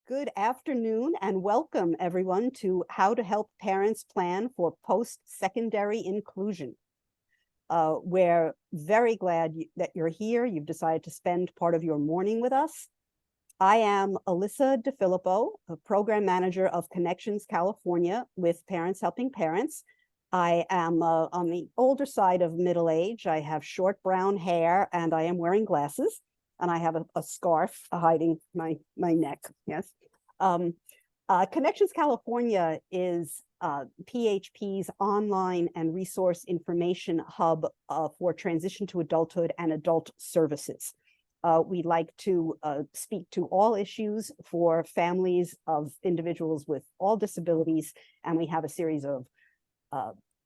Good afternoon and welcome everyone to How to Help Parents Plan for Post-Secondary Inclusion. We're very glad that you're here. You've decided to spend part of your morning with us. I am Alyssa DiFilippo, a program manager of Connections California with Parents Helping Parents. I am on the older side of middle age. I have short brown hair and I am wearing glasses. And I have a scarf hiding my neck, yes. Connections California is PHP's online and resource information hub for transition to adulthood and adult services. We like to speak to all issues for families of individuals with all disabilities, and we have a series of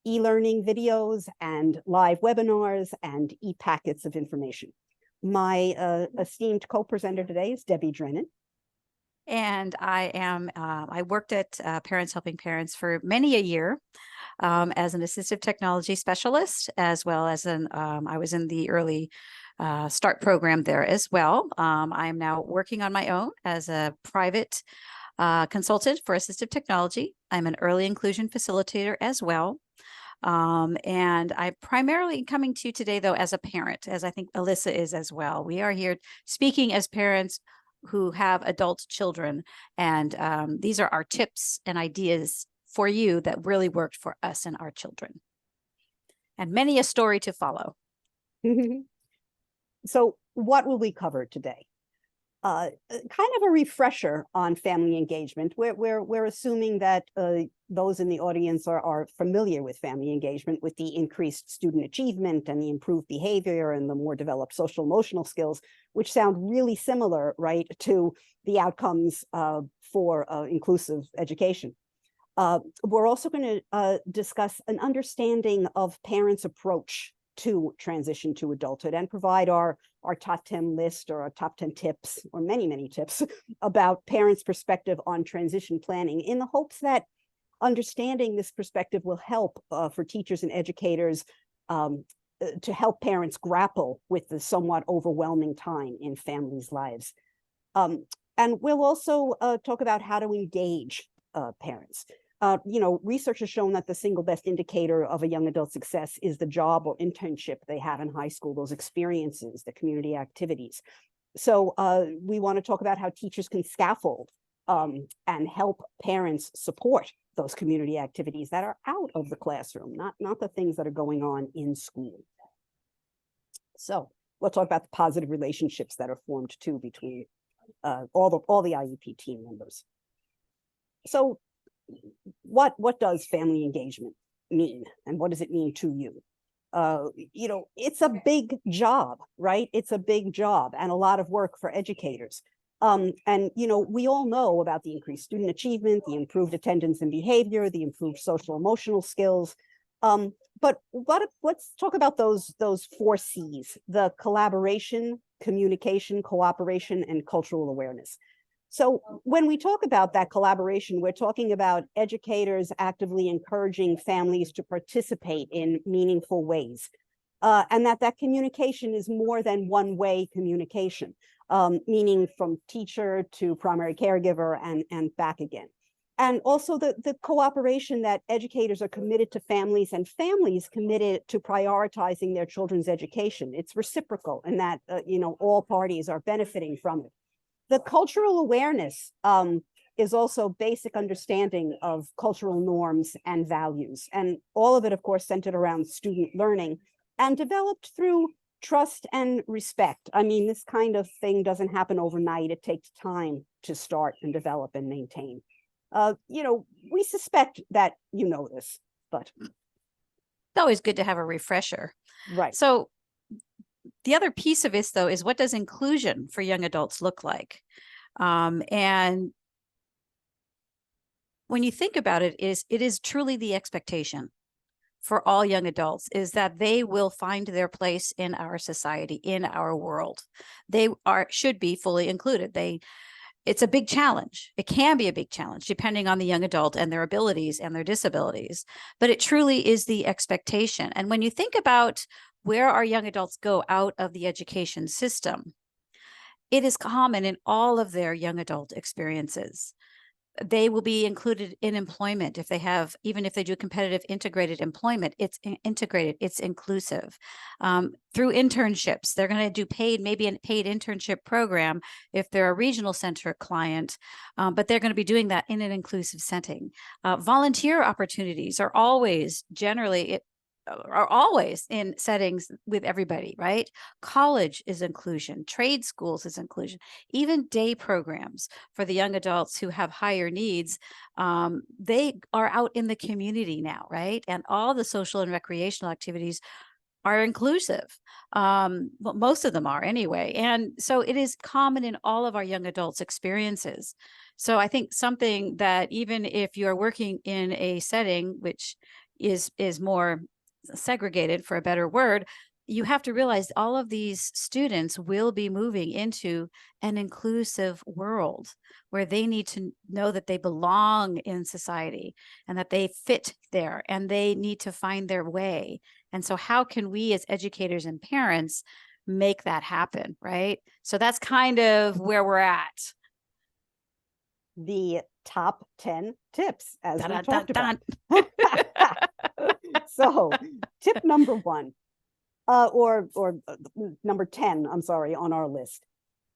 e-learning videos and live webinars and e-packets of information. My esteemed co-presenter today is Debbie Drennan. And I worked at Parents Helping Parents for many a year as an assistive technology specialist, as well as I was in the early start program there as well. I'm now working on my own as a private consultant for assistive technology. I'm an early inclusion facilitator as well. And I'm primarily coming to you today, though, as a parent, as I think Alyssa is as well. We are here speaking as parents who have adult children. And these are our tips and ideas for you that really worked for us and our children. And many a story to follow. So what will we cover today? Kind of a refresher on family engagement. We're assuming that those in the audience are familiar with family engagement, with the increased student achievement and the improved behavior and the more developed social emotional skills, which sound really similar, right, to the outcomes for inclusive education. We're also going to discuss an understanding of parents' approach to transition to adulthood and provide our top 10 list or our top 10 tips or many tips about parents' perspective on transition planning, in the hopes that understanding this perspective will help for teachers and educators to help parents grapple with the somewhat overwhelming time in families' lives. And we'll also talk about how to engage parents. Research has shown that the single best indicator of a young adult's success is the job or internship they have in high school, those experiences, the community activities. So we want to talk about how teachers can scaffold and help parents support those community activities that are out of the classroom, not the things that are going on in school. So we'll talk about the positive relationships that are formed too between all the IEP team members. So what does family engagement mean, and what does it mean to you? It's a big job, right? It's a big job and a lot of work for educators. We all know about the increased student achievement, the improved attendance and behavior, the improved social emotional skills. But let's talk about those 4 C's: the collaboration, communication, cooperation, and cultural awareness. So when we talk about that collaboration, we're talking about educators actively encouraging families to participate in meaningful ways, and that communication is more than one-way communication, meaning from teacher to primary caregiver and back again. And also the cooperation that educators are committed to families and families committed to prioritizing their children's education. It's reciprocal in that, all parties are benefiting from it. The cultural awareness is also basic understanding of cultural norms and values, and all of it, of course, centered around student learning and developed through trust and respect. I mean, this kind of thing doesn't happen overnight. It takes time to start and develop and maintain. We suspect that you know this, but it's always good to have a refresher. Right. So the other piece of this, though, is what does inclusion for young adults look like? And when you think about it, it is truly the expectation for all young adults is that they will find their place in our society, in our world. They should be fully included. It's a big challenge. It can be a big challenge depending on the young adult and their abilities and their disabilities, but it truly is the expectation. And when you think about where our young adults go out of the education system, it is common in all of their young adult experiences. They will be included in employment if they have, even if they do competitive integrated employment, it's integrated, it's inclusive. Through internships, they're going to do maybe a paid internship program if they're a regional center client, but they're going to be doing that in an inclusive setting. Volunteer opportunities are always in settings with everybody, right? College is inclusion, trade schools is inclusion, even day programs for the young adults who have higher needs. They are out in the community now, right? And all the social and recreational activities are inclusive. Well, most of them are anyway. And so it is common in all of our young adults' experiences. So I think something that even if you're working in a setting which is more segregated, for a better word, you have to realize all of these students will be moving into an inclusive world where they need to know that they belong in society and that they fit there and they need to find their way. And so how can we as educators and parents make that happen, right? So that's kind of where we're at. The top 10 tips, as we Dun, talked dun, about. So tip number 1, or number 10, I'm sorry, on our list.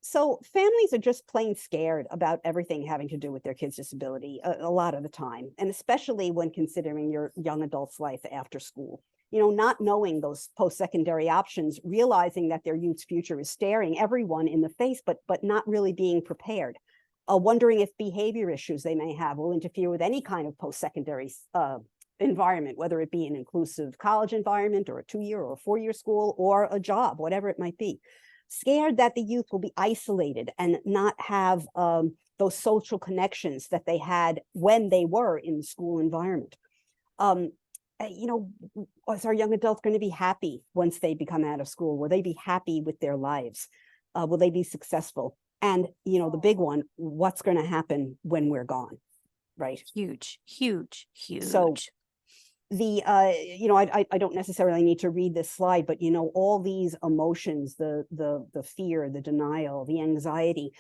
So families are just plain scared about everything having to do with their kids' disability a lot of the time, and especially when considering your young adult's life after school. You know, not knowing those post-secondary options, realizing that their youth's future is staring everyone in the face, but not really being prepared. Wondering if behavior issues they may have will interfere with any kind of post-secondary environment, whether it be an inclusive college environment or a 2-year or a 4-year school or a job, whatever it might be. Scared that the youth will be isolated and not have those social connections that they had when they were in the school environment. You know, is our young adults going to be happy once they become out of school? Will they be happy with their lives? Will they be successful? And, you know, the big one, what's going to happen when we're gone, right? Huge, huge, huge. So the, you know, I don't necessarily need to read this slide, but, you know, all these emotions, the fear, the denial, the anxiety,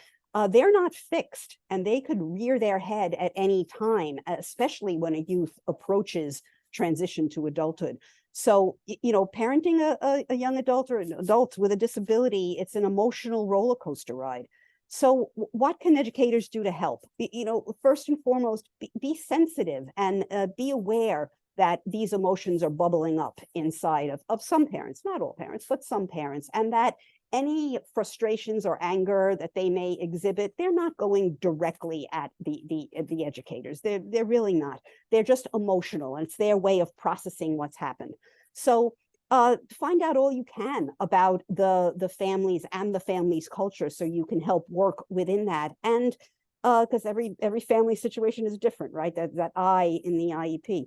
they're not fixed, and they could rear their head at any time, especially when a youth approaches transition to adulthood. So, you know, parenting a young adult or an adult with a disability, it's an emotional roller coaster ride. So what can educators do to help? You know, first and foremost, be sensitive and be aware that these emotions are bubbling up inside of some parents, not all parents, but some parents, and that any frustrations or anger that they may exhibit, they're not going directly at the educators. They're really not. They're just emotional, and it's their way of processing what's happened. So find out all you can about the families and the family's culture, so you can help work within that. And because every family situation is different, right? That I in the IEP.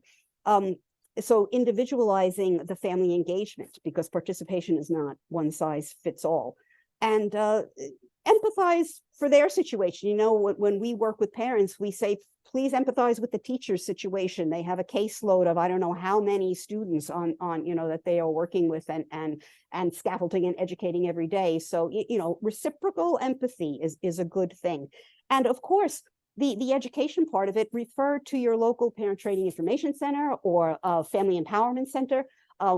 So individualizing the family engagement, because participation is not one size fits all, and empathize for their situation. You know, when we work with parents, we say, please empathize with the teacher's situation. They have a caseload of I don't know how many students on you know that they are working with and scaffolding and educating every day. So you know, reciprocal empathy is a good thing. And of course, the education part of it, refer to your local parent training information center or family empowerment center.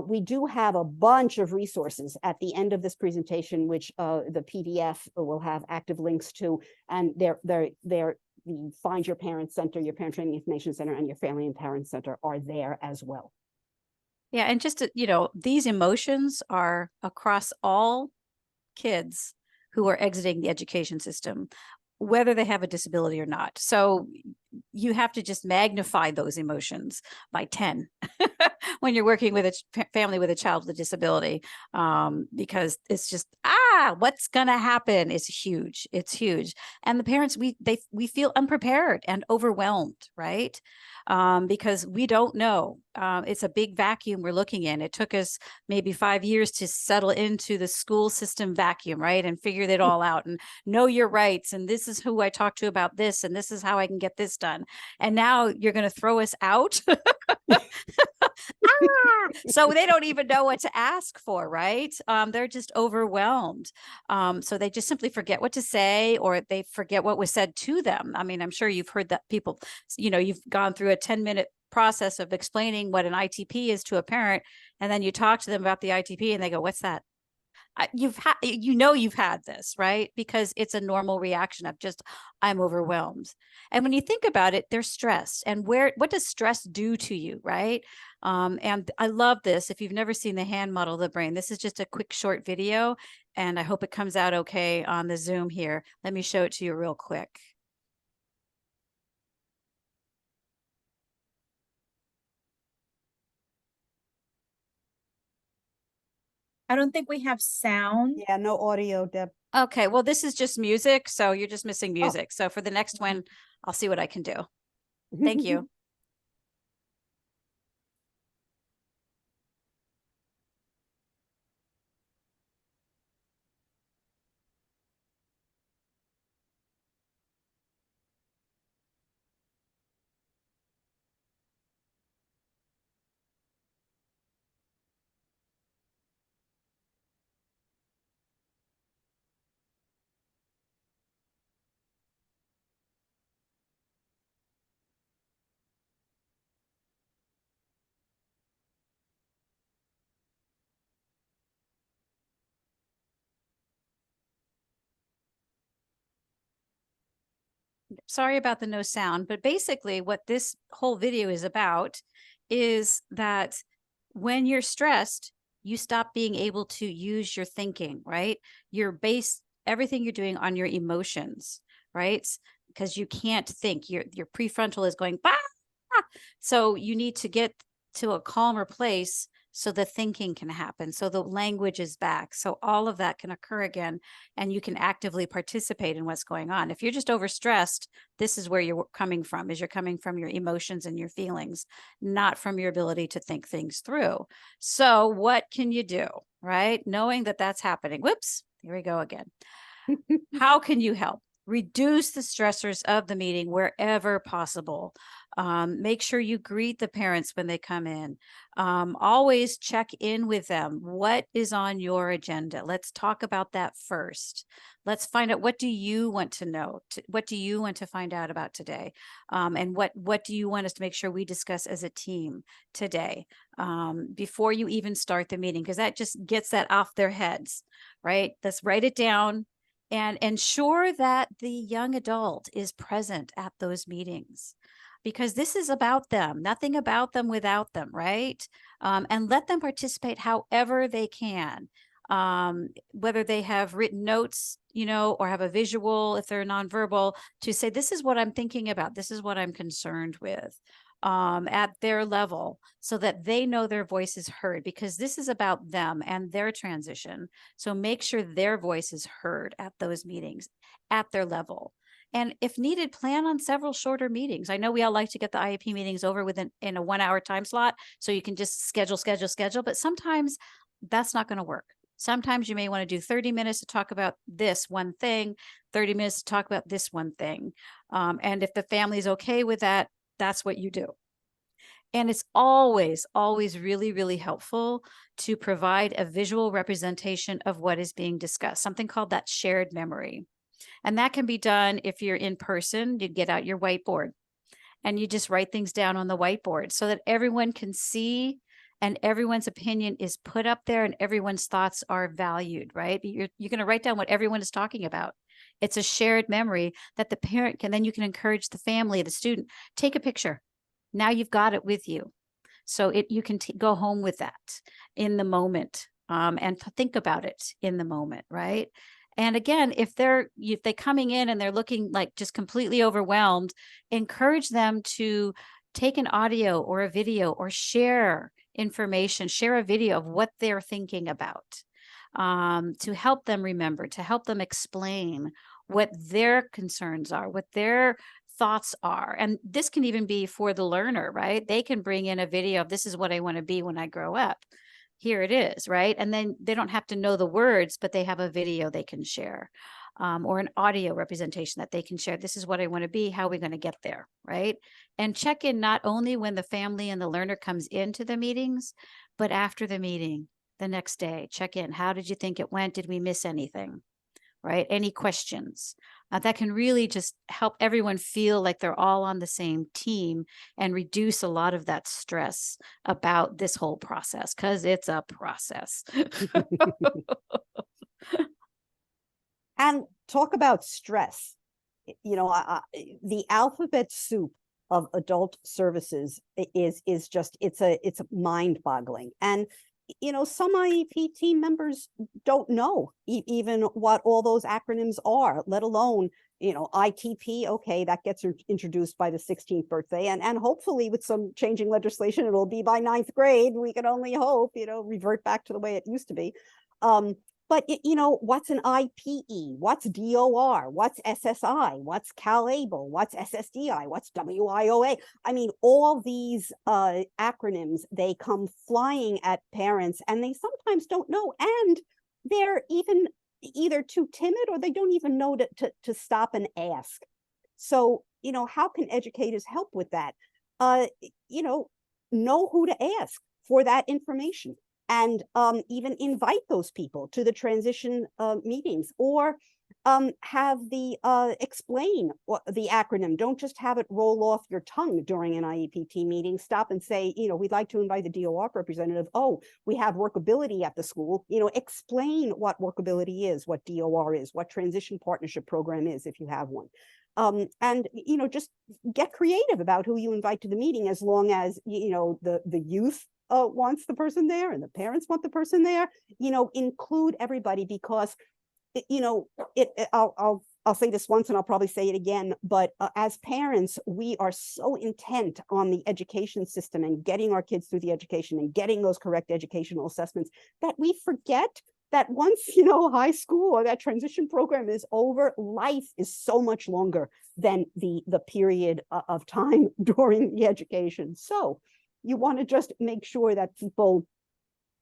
We do have a bunch of resources at the end of this presentation, which the PDF will have active links to, and they're the Find Your Parent Center, your Parent Training Information Center, and your Family Empowerment Center are there as well. Yeah, and just to, you know, these emotions are across all kids who are exiting the education system, whether they have a disability or not. So you have to just magnify those emotions by 10 when you're working with a family with a child with a disability, because it's just, what's going to happen is huge. It's huge. And the parents, we feel unprepared and overwhelmed, right? Because we don't know. It's a big vacuum we're looking in. It took us maybe 5 years to settle into the school system vacuum, right? And figure it all out and know your rights. And this is who I talk to about this. And this is how I can get this done. And now you're going to throw us out So they don't even know what to ask for, right? They're just overwhelmed. So they just simply forget what to say, or they forget what was said to them. I mean, I'm sure you've heard that people, you've gone through a 10-minute process of explaining what an ITP is to a parent, and then you talk to them about the ITP and they go, "What's that?" You've had this, right? Because it's a normal reaction of just, I'm overwhelmed. And when you think about it, they're stressed. And what does stress do to you, right? And I love this. If you've never seen the hand model of the brain, this is just a quick short video, and I hope it comes out okay on the Zoom here. Let me show it to you real quick. I don't think we have sound. Yeah, no audio, Deb. Okay, well, this is just music, so you're just missing music. So for the next one, I'll see what I can do. Thank you. Sorry about the no sound, but basically what this whole video is about is that when you're stressed, you stop being able to use your thinking, right? You're based everything you're doing on your emotions, right? Because you can't think. Your prefrontal is going, bah! So you need to get to a calmer place so the thinking can happen, so the language is back, so all of that can occur again, and you can actively participate in what's going on. If you're just overstressed, this is where you're coming from, is you're coming from your emotions and your feelings, not from your ability to think things through. So what can you do, right? Knowing that that's happening. Whoops, here we go again. How can you help? Reduce the stressors of the meeting wherever possible. Make sure you greet the parents when they come in. Always check in with them. What is on your agenda? Let's talk about that first. Let's find out, what do you want to know? What do you want to find out about today? And what do you want us to make sure we discuss as a team today, before you even start the meeting? Because that just gets that off their heads, right? Let's write it down and ensure that the young adult is present at those meetings, because this is about them, nothing about them without them, right? And let them participate however they can, whether they have written notes, or have a visual, if they're nonverbal, to say, this is what I'm thinking about, this is what I'm concerned with, at their level, so that they know their voice is heard, because this is about them and their transition. So make sure their voice is heard at those meetings at their level. And if needed, plan on several shorter meetings. I know we all like to get the IEP meetings over in a 1-hour time slot, so you can just schedule, but sometimes that's not going to work. Sometimes you may want to do 30 minutes to talk about this one thing, 30 minutes to talk about this one thing. And if the family is okay with that, that's what you do. And it's always, always really, really helpful to provide a visual representation of what is being discussed, something called that shared memory. And that can be done if you're in person. You get out your whiteboard and you just write things down on the whiteboard so that everyone can see and everyone's opinion is put up there and everyone's thoughts are valued, right? You're going to write down what everyone is talking about. It's a shared memory that the parent can, then you can encourage the family, the student, take a picture. Now you've got it with you. So you can go home with that in the moment, and think about it in the moment, right? And again, if they're coming in and they're looking like just completely overwhelmed, encourage them to take an audio or a video or share information, share a video of what they're thinking about, to help them remember, to help them explain what their concerns are, what their thoughts are. And this can even be for the learner, right? They can bring in a video of, this is what I want to be when I grow up. Here it is, right? And then they don't have to know the words, but they have a video they can share. or an audio representation that they can share. This is what I want to be. How are we going to get there? Right. And check in not only when the family and the learner comes into the meetings, but after the meeting, the next day, check in. How did you think it went? Did we miss anything? Right? Any questions? That can really just help everyone feel like they're all on the same team and reduce a lot of that stress about this whole process, because it's a process. And talk about stress. The alphabet soup of adult services is just, it's mind-boggling. And some IEP team members don't know even what all those acronyms are, let alone ITP. Okay, that gets introduced by the 16th birthday, and hopefully with some changing legislation it'll be by 9th grade. We can only hope, revert back to the way it used to be. But what's an IPE? What's DOR? What's SSI? What's CalAble? What's SSDI? What's WIOA? I mean, all these acronyms, they come flying at parents, and they sometimes don't know, and they're either too timid or they don't even know to stop and ask. So, how can educators help with that? Know who to ask for that information. And even invite those people to the transition meetings, or have the explain the acronym. Don't just have it roll off your tongue during an IEPT meeting. Stop and say, we'd like to invite the DOR representative. Oh, we have workability at the school. Explain what workability is, what DOR is, what transition partnership program is, if you have one. And just get creative about who you invite to the meeting, as long as the youth wants the person there and the parents want the person there. Include everybody, because I'll say this once and I'll probably say it again, but as parents, we are so intent on the education system and getting our kids through the education and getting those correct educational assessments, that we forget that once high school or that transition program is over, life is so much longer than the period of time during the education. So you want to just make sure that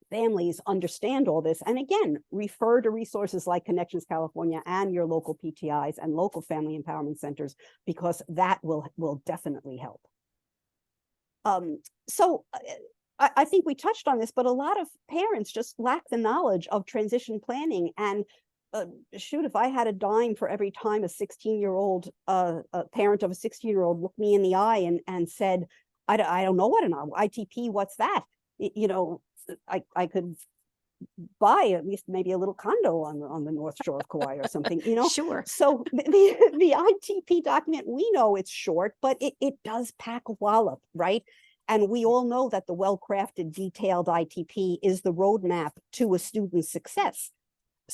families understand all this. And again, refer to resources like Connections California and your local PTIs and local family empowerment centers, because that will definitely help. So I think we touched on this, but a lot of parents just lack the knowledge of transition planning. And shoot, if I had a dime for every time a 16-year-old, a parent of a 16-year-old looked me in the eye and said, I don't know what an ITP, what's that? I could buy at least maybe a little condo on the North Shore of Kauai or something, Sure. So the ITP document, we know it's short, but it does pack a wallop, right? And we all know that the well-crafted, detailed ITP is the roadmap to a student's success.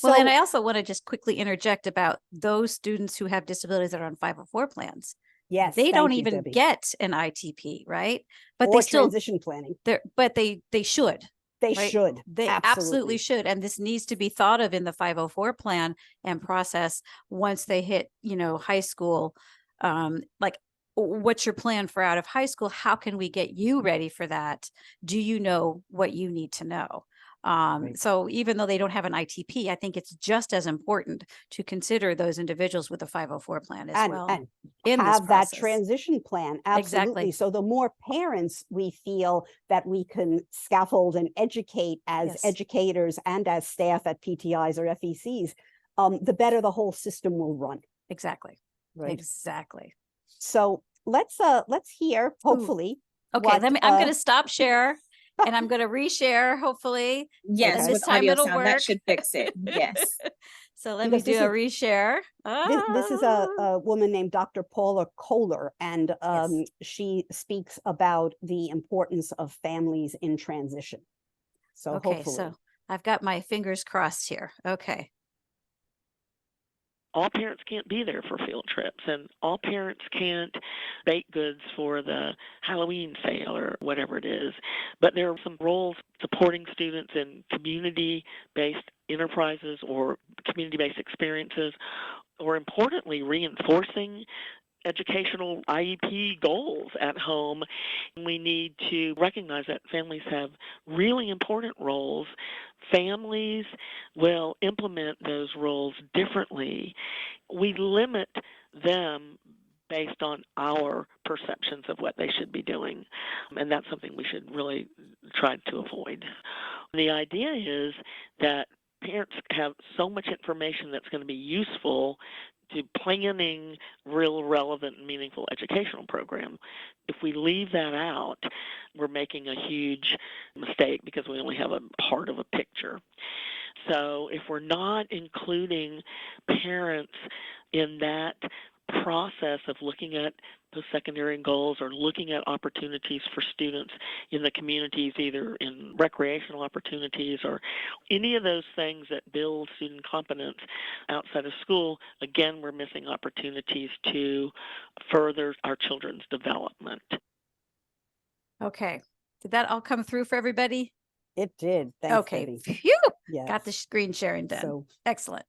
Well, and I also want to just quickly interject about those students who have disabilities that are on 504 plans. Yes, they don't even Debbie. get an ITP, right? But or they still transition planning. But they should. They right? should. They absolutely should. And this needs to be thought of in the 504 plan and process once they hit, high school. Like, what's your plan for out of high school? How can we get you ready for that? Do you know what you need to know? Right. So even though they don't have an ITP, I think it's just as important to consider those individuals with a 504 plan as well. And in have that transition plan. Absolutely. Exactly. So the more parents we feel that we can scaffold and educate as educators and as staff at PTIs or FECs, the better the whole system will run. Exactly. Right. Exactly. So let's hear, hopefully. Ooh. Okay, I'm going to stop share. And I'm going to reshare, hopefully. Yes, and this with time audio it'll sound, work. that should fix it. Yes. So let me do a reshare. This is a woman named Dr. Paula Kohler, and she speaks about the importance of families in transition. So okay, hopefully. So I've got my fingers crossed here. Okay. All parents can't be there for field trips, and all parents can't bake goods for the Halloween sale or whatever it is. But there are some roles supporting students in community-based enterprises or community-based experiences, or importantly, reinforcing educational IEP goals at home. We need to recognize that families have really important roles. Families will implement those roles differently. We limit them based on our perceptions of what they should be doing, and that's something we should really try to avoid. The idea is that parents have so much information that's going to be useful to planning real relevant and meaningful educational program. If we leave that out, we're making a huge mistake because we only have a part of a picture. So if we're not including parents in that process of looking at post-secondary goals or looking at opportunities for students in the communities, either in recreational opportunities or any of those things that build student competence outside of school, again, we're missing opportunities to further our children's development. Okay. Did that all come through for everybody? It did. Thanks, Okay. Debbie. Phew. Yes. Got the screen sharing done. So Excellent.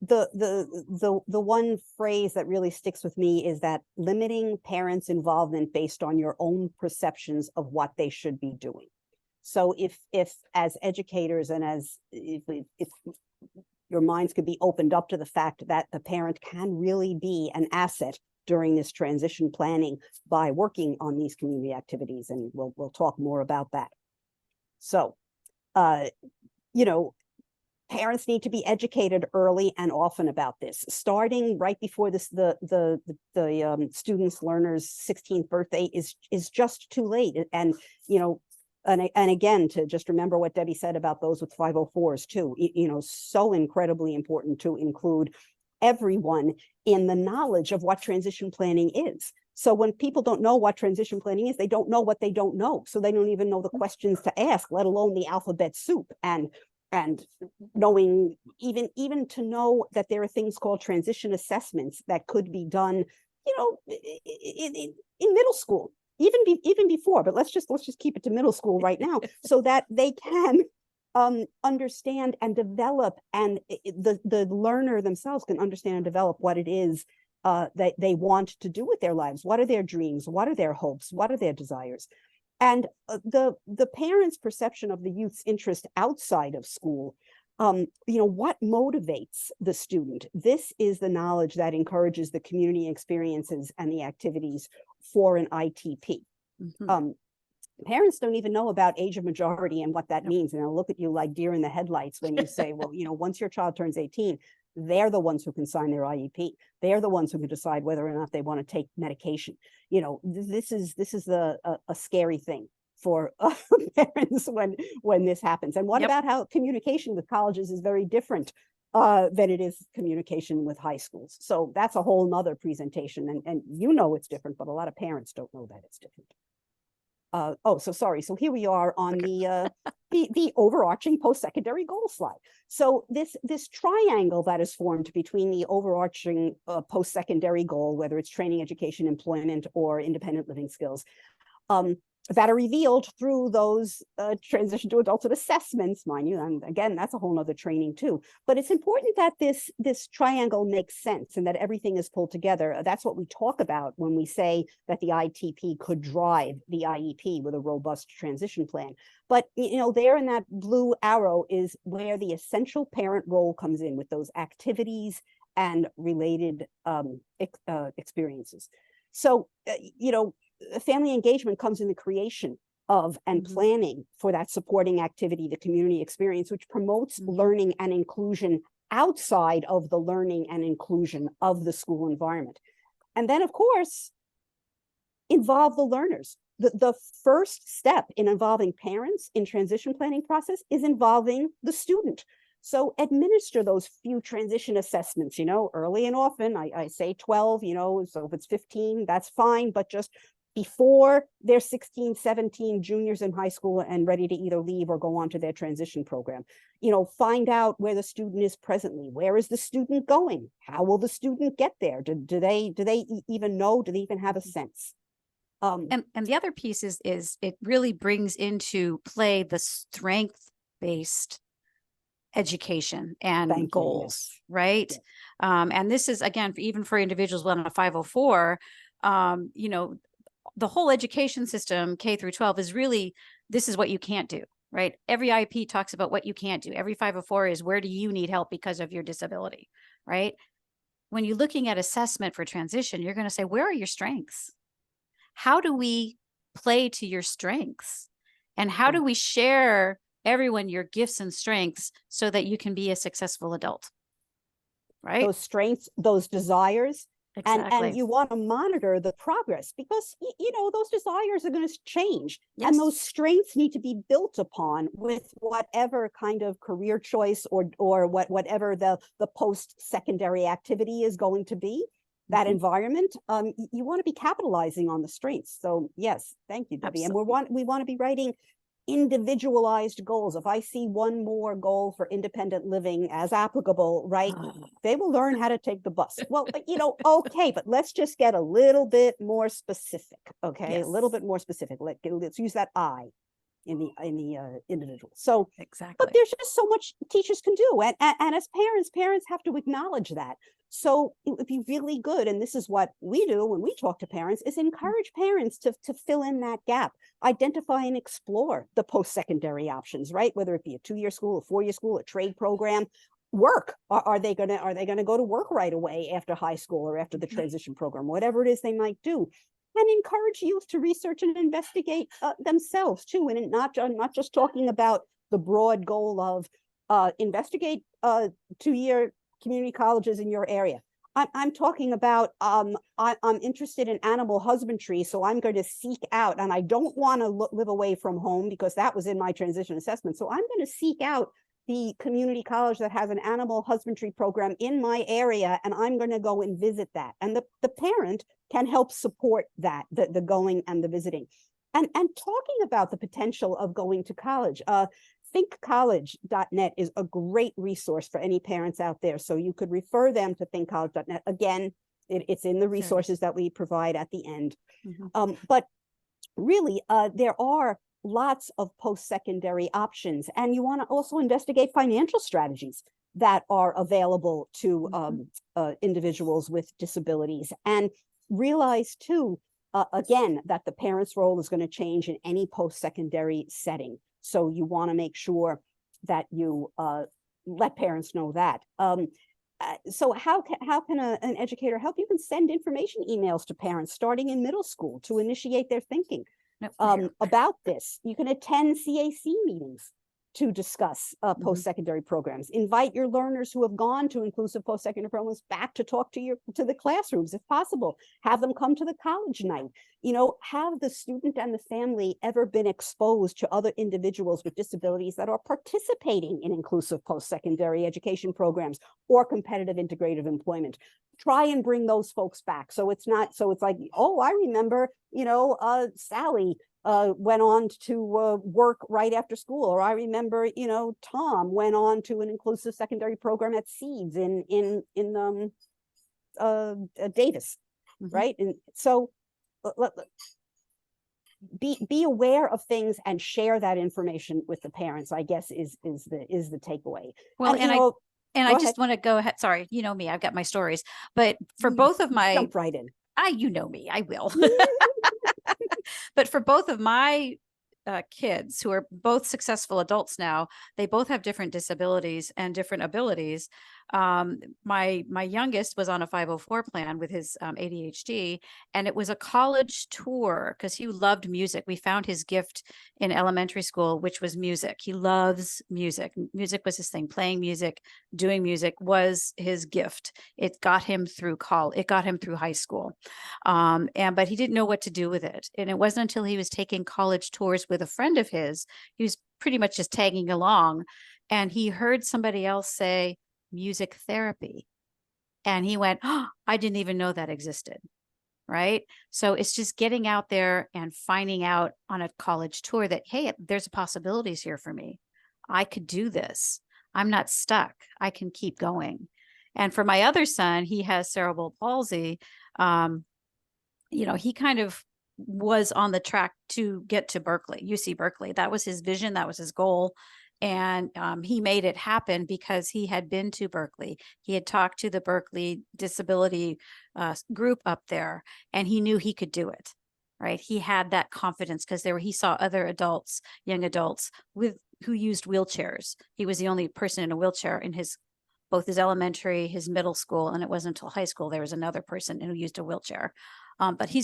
the one phrase that really sticks with me is that limiting parents' involvement based on your own perceptions of what they should be doing. So if as educators and as if your minds could be opened up to the fact that the parent can really be an asset during this transition planning by working on these community activities, and we'll talk more about that. So, you know, parents need to be educated early and often about this, starting right before this. The students' learners' 16th birthday is just too late, and you know. And again, to just remember what Debbie said about those with 504s too, you know, so incredibly important to include everyone in the knowledge of what transition planning is. So when people don't know what transition planning is, they don't know what they don't know. So they don't even know the questions to ask, let alone the alphabet soup. And knowing, even to know that there are things called transition assessments that could be done, you know, in middle school. Even before, but let's just keep it to middle school right now, so that they can understand and develop, and the learner themselves can understand and develop what it is that they want to do with their lives. What are their dreams? What are their hopes? What are their desires? And the parents' perception of the youth's interest outside of school, you know, what motivates the student? This is the knowledge that encourages the community experiences and the activities for an ITP. Mm-hmm. Parents don't even know about age of majority and what that means. And they'll look at you like deer in the headlights when you say, well, you know, once your child turns 18, they're the ones who can sign their IEP. They're the ones who can decide whether or not they want to take medication. You know, this is a scary thing for parents when this happens. And what about how communication with colleges is very different than it is communication with high schools. So that's a whole nother presentation. And you know it's different, but a lot of parents don't know that it's different. So here we are on the overarching post-secondary goal slide. So this triangle that is formed between the overarching post-secondary goal, whether it's training, education, employment, or independent living skills, that are revealed through those transition to adulthood assessments, mind you. And again, that's a whole nother training too. But it's important that this triangle makes sense and that everything is pulled together. That's what we talk about when we say that the ITP could drive the IEP with a robust transition plan. But, you know, there in that blue arrow is where the essential parent role comes in with those activities and related experiences. So, you know, family engagement comes in the creation of and planning for that supporting activity, the community experience, which promotes learning and inclusion outside of the learning and inclusion of the school environment. And then, of course, involve the learners. The first step in involving parents in transition planning process is involving the student. So administer those few transition assessments, you know, early and often. I say 12, you know, so if it's 15, that's fine, but just before they're 16, 17, juniors in high school and ready to either leave or go on to their transition program. You know, find out where the student is presently. Where is the student going? How will the student get there? Do they even know? Do they even have a sense? And the other piece is it really brings into play the strength-based education and goals, right? Yes. And this is, again, even for individuals on a 504, you know, the whole education system, K through 12, is really, this is what you can't do, right? Every IEP talks about what you can't do. Every 504 is, where do you need help because of your disability, right? When you're looking at assessment for transition, you're going to say, where are your strengths? How do we play to your strengths? And how do we share everyone your gifts and strengths so that you can be a successful adult? Right? Those strengths, those desires, Exactly. and you want to monitor the progress, because you know those desires are going to change, Yes. and those strengths need to be built upon with whatever kind of career choice or whatever the post-secondary activity is going to be. That environment, you want to be capitalizing on the strengths. So yes, thank you, Debbie. Absolutely. And we want to be writing individualized goals. If I see one more goal for independent living as applicable, right, they will learn how to take the bus. Well, you know, okay, but let's just get a little bit more specific. Okay, Yes. a little bit more specific. Let's use that I in the individual. So, Exactly. but there's just so much teachers can do, and as parents have to acknowledge that. So it would be really good, and this is what we do when we talk to parents, is encourage parents to fill in that gap, identify and explore the post-secondary options, right? Whether it be a 2-year school, a 4-year school, a trade program, work. Are they gonna go to work right away after high school or after the transition program, whatever it is they might do? And encourage youth to research and investigate themselves too, and not just talking about the broad goal of investigate 2-year community colleges in your area. I'm talking about I'm interested in animal husbandry, so I'm going to seek out, and I don't want to live away from home because that was in my transition assessment. So I'm going to seek out the community college that has an animal husbandry program in my area, and I'm going to go and visit that. And the parent can help support that, the going and the visiting. And talking about the potential of going to college. thinkcollege.net is a great resource for any parents out there. So you could refer them to thinkcollege.net. Again, it's in the resources that we provide at the end. But really, there are lots of post-secondary options, and you want to also investigate financial strategies that are available to individuals with disabilities, and realize too, again, that the parent's role is going to change in any post-secondary setting. So you want to make sure that you let parents know that. So how can an educator help? You can send information emails to parents starting in middle school to initiate their thinking about this. You can attend CAC meetings to discuss post-secondary programs. Invite your learners who have gone to inclusive post-secondary programs back to talk to the classrooms if possible. Have them come to the college night. You know, have the student and the family ever been exposed to other individuals with disabilities that are participating in inclusive post-secondary education programs or competitive integrative employment? Try and bring those folks back. So it's like, oh, I remember, you know, Sally went on to work right after school, or I remember, you know, Tom went on to an inclusive secondary program at Seeds in Davis, right? And so be aware of things and share that information with the parents, I guess is the takeaway. Well, and I just want to go ahead. Sorry, you know me, I've got my stories, but for both of my jump right in. You know me, I will. But for both of my kids, who are both successful adults now, they both have different disabilities and different abilities. My youngest was on a 504 plan with his ADHD, and it was a college tour because he loved music. We found his gift in elementary school, which was music. He loves music. Music was his thing. Playing music, doing music was his gift. It got him through college. It got him through high school. But he didn't know what to do with it. And it wasn't until he was taking college tours with a friend of his, he was pretty much just tagging along, and he heard somebody else say music therapy. And he went, oh, I didn't even know that existed. Right. So it's just getting out there and finding out on a college tour that, hey, there's possibilities here for me. I could do this. I'm not stuck. I can keep going. And for my other son, he has cerebral palsy. You know, he kind of was on the track to get to Berkeley, UC Berkeley. That was his vision. That was his goal. And he made it happen because he had been to Berkeley. He had talked to the Berkeley disability group up there, and he knew he could do it. Right? He had that confidence because he saw other adults, young adults who used wheelchairs. He was the only person in a wheelchair in both his elementary, his middle school, and it wasn't until high school there was another person who used a wheelchair. But he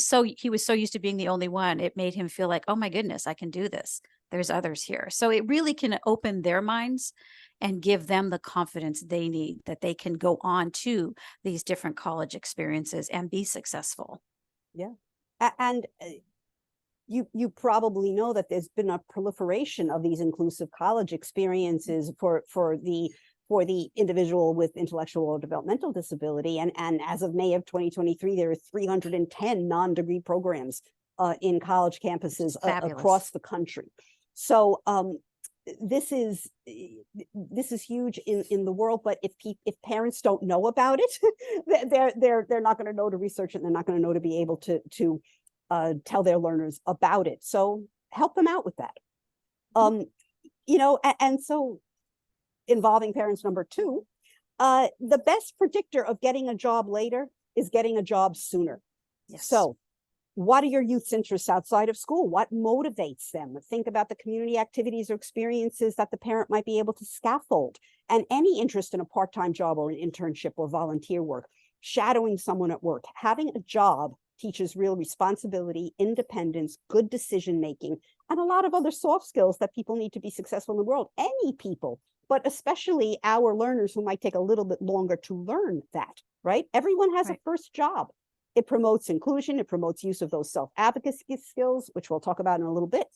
was so used to being the only one, it made him feel like, oh my goodness, I can do this. There's others here. So it really can open their minds and give them the confidence they need, that they can go on to these different college experiences and be successful. Yeah. And you probably know that there's been a proliferation of these inclusive college experiences for the individual with intellectual or developmental disability. And as of May of 2023, there are 310 non-degree programs in college campuses across the country. So this is huge in the world. But if parents don't know about it, they're not going to know to research it. And they're not going to know to be able to tell their learners about it. So help them out with that. And so involving parents, number 2, the best predictor of getting a job later is getting a job sooner. Yes. So what are your youth's interests outside of school? What motivates them? Think about the community activities or experiences that the parent might be able to scaffold, and any interest in a part-time job or an internship or volunteer work, shadowing someone at work. Having a job teaches real responsibility, independence, good decision-making, and a lot of other soft skills that people need to be successful in the world. Any people, but especially our learners who might take a little bit longer to learn that, right? Everyone has a first job. It promotes inclusion. It promotes use of those self-advocacy skills, which we'll talk about in a little bit,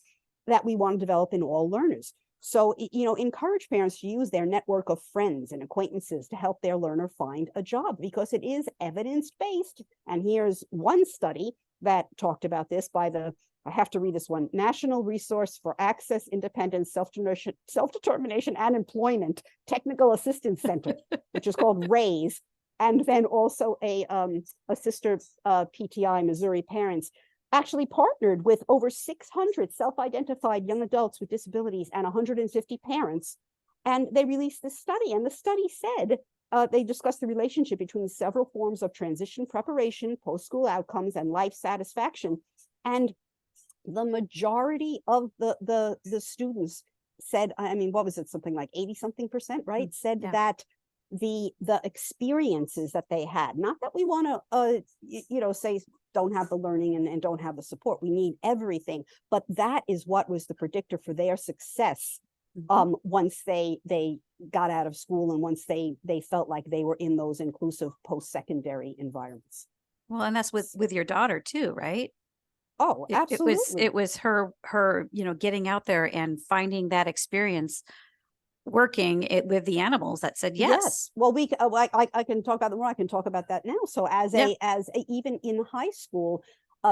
that we want to develop in all learners. So, encourage parents to use their network of friends and acquaintances to help their learner find a job, because it is evidence-based. And here's one study that talked about this by I have to read this one, National Resource for Access, Independence, Self-Determination and Employment Technical Assistance Center, which is called RAISE. And then also a sister PTI, Missouri Parents, actually partnered with over 600 self-identified young adults with disabilities and 150 parents. And they released this study. And the study said, they discussed the relationship between several forms of transition preparation, post-school outcomes, and life satisfaction. And the majority of the students said, what was it? Something like 80-something%, right? Mm-hmm. Said that the experiences that they had, not that we want to, say don't have the learning and don't have the support. We need everything. But that is what was the predictor for their success. Mm-hmm. Once they got out of school and once they felt like they were in those inclusive post-secondary environments. Well, and that's with your daughter too, right? Oh, absolutely. It was her, getting out there and finding that experience working with the animals that said yes. Well, I can talk about the more. I can talk about that now. So even in high school,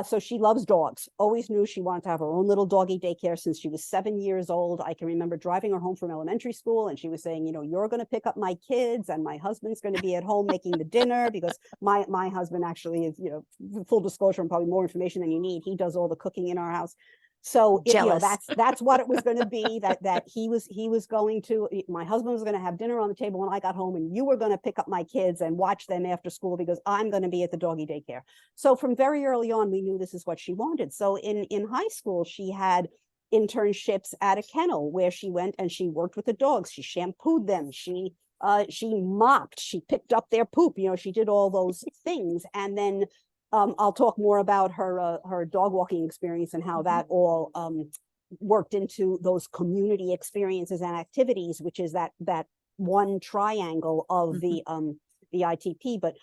so she loves dogs. Always knew she wanted to have her own little doggy daycare since she was 7 years old. I can remember driving her home from elementary school, and she was saying, you're going to pick up my kids, and my husband's going to be at home making the dinner, because my husband actually is, full disclosure and probably more information than you need. He does all the cooking in our house. So that's what it was going to be, that he was going to, my husband was going to have dinner on the table when I got home, and you were going to pick up my kids and watch them after school because I'm going to be at the doggy daycare. So from very early on, we knew this is what she wanted. So in high school, she had internships at a kennel where she went and she worked with the dogs. She shampooed them. She mopped, she picked up their poop, she did all those things. And then I'll talk more about her dog walking experience and how that all worked into those community experiences and activities, which is that one triangle of the ITP. But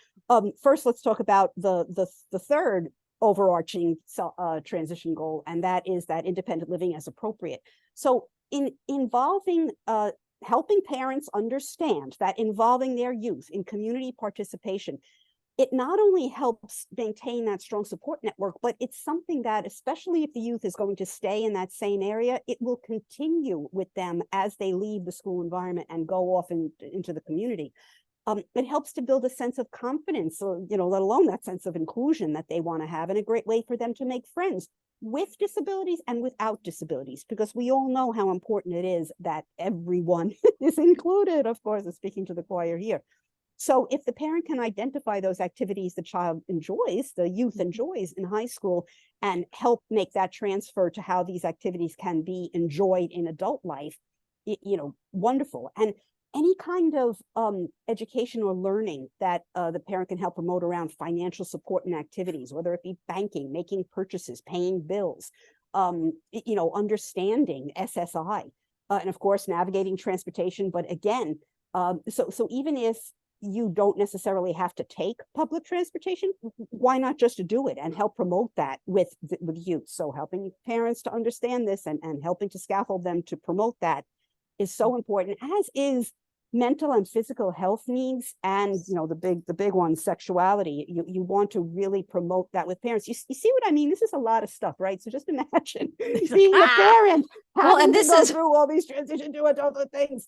first, let's talk about the third overarching transition goal, and that is that independent living as appropriate. So involving helping parents understand that involving their youth in community participation, it not only helps maintain that strong support network, but it's something that, especially if the youth is going to stay in that same area, it will continue with them as they leave the school environment and go off into the community. It helps to build a sense of confidence, or, let alone that sense of inclusion that they want to have, and a great way for them to make friends with disabilities and without disabilities, because we all know how important it is that everyone is included, of course, speaking to the choir here. So if the parent can identify those activities the child enjoys, the youth enjoys in high school, and help make that transfer to how these activities can be enjoyed in adult life, wonderful. And any kind of education or learning that the parent can help promote around financial support and activities, whether it be banking, making purchases, paying bills, understanding SSI, and of course, navigating transportation. But again, so even if you don't necessarily have to take public transportation, why not just to do it and help promote that with youth? So helping parents to understand this and helping to scaffold them to promote that is so important, as is mental and physical health needs, and the big one, sexuality. You want to really promote that with parents. You see what I mean? This is a lot of stuff, right? So just imagine being a parent, having to go through all these transition to adulthood things.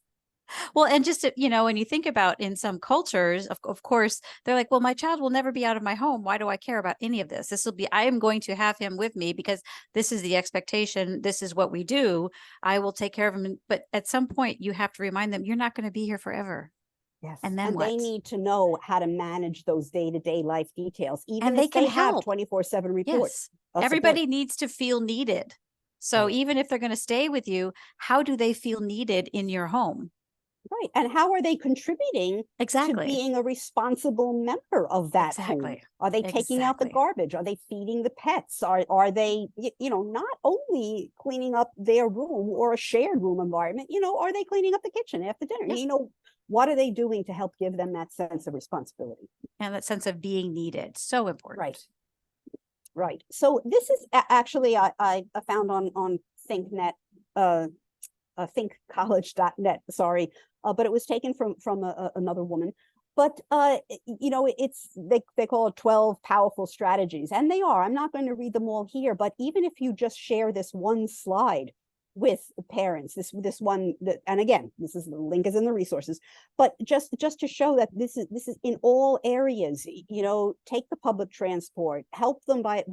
Well, and just, when you think about in some cultures, of course, they're like, well, my child will never be out of my home. Why do I care about any of this? I am going to have him with me because this is the expectation. This is what we do. I will take care of him. But at some point you have to remind them, you're not going to be here forever. Yes. And then what? They need to know how to manage those day-to-day life details, even and they if they can have help 24/7 reports. Yes. Everybody needs to feel needed. So Right. even if they're going to stay with you, how do they feel needed in your home? Right. And how are they contributing to being a responsible member of that home? Are they taking out the garbage? Are they feeding the pets? Are they, not only cleaning up their room or a shared room environment, are they cleaning up the kitchen after dinner? Yep. What are they doing to help give them that sense of responsibility? And that sense of being needed. So important. Right. Right. So this is actually, I found on ThinkNet, thinkcollege.net, sorry, but it was taken from another woman. But they call it 12 powerful strategies, and they are. I'm not going to read them all here, but even if you just share this one slide with parents, this one, and again, the link is in the resources, but just to show that this is in all areas. Take the public transport, help them by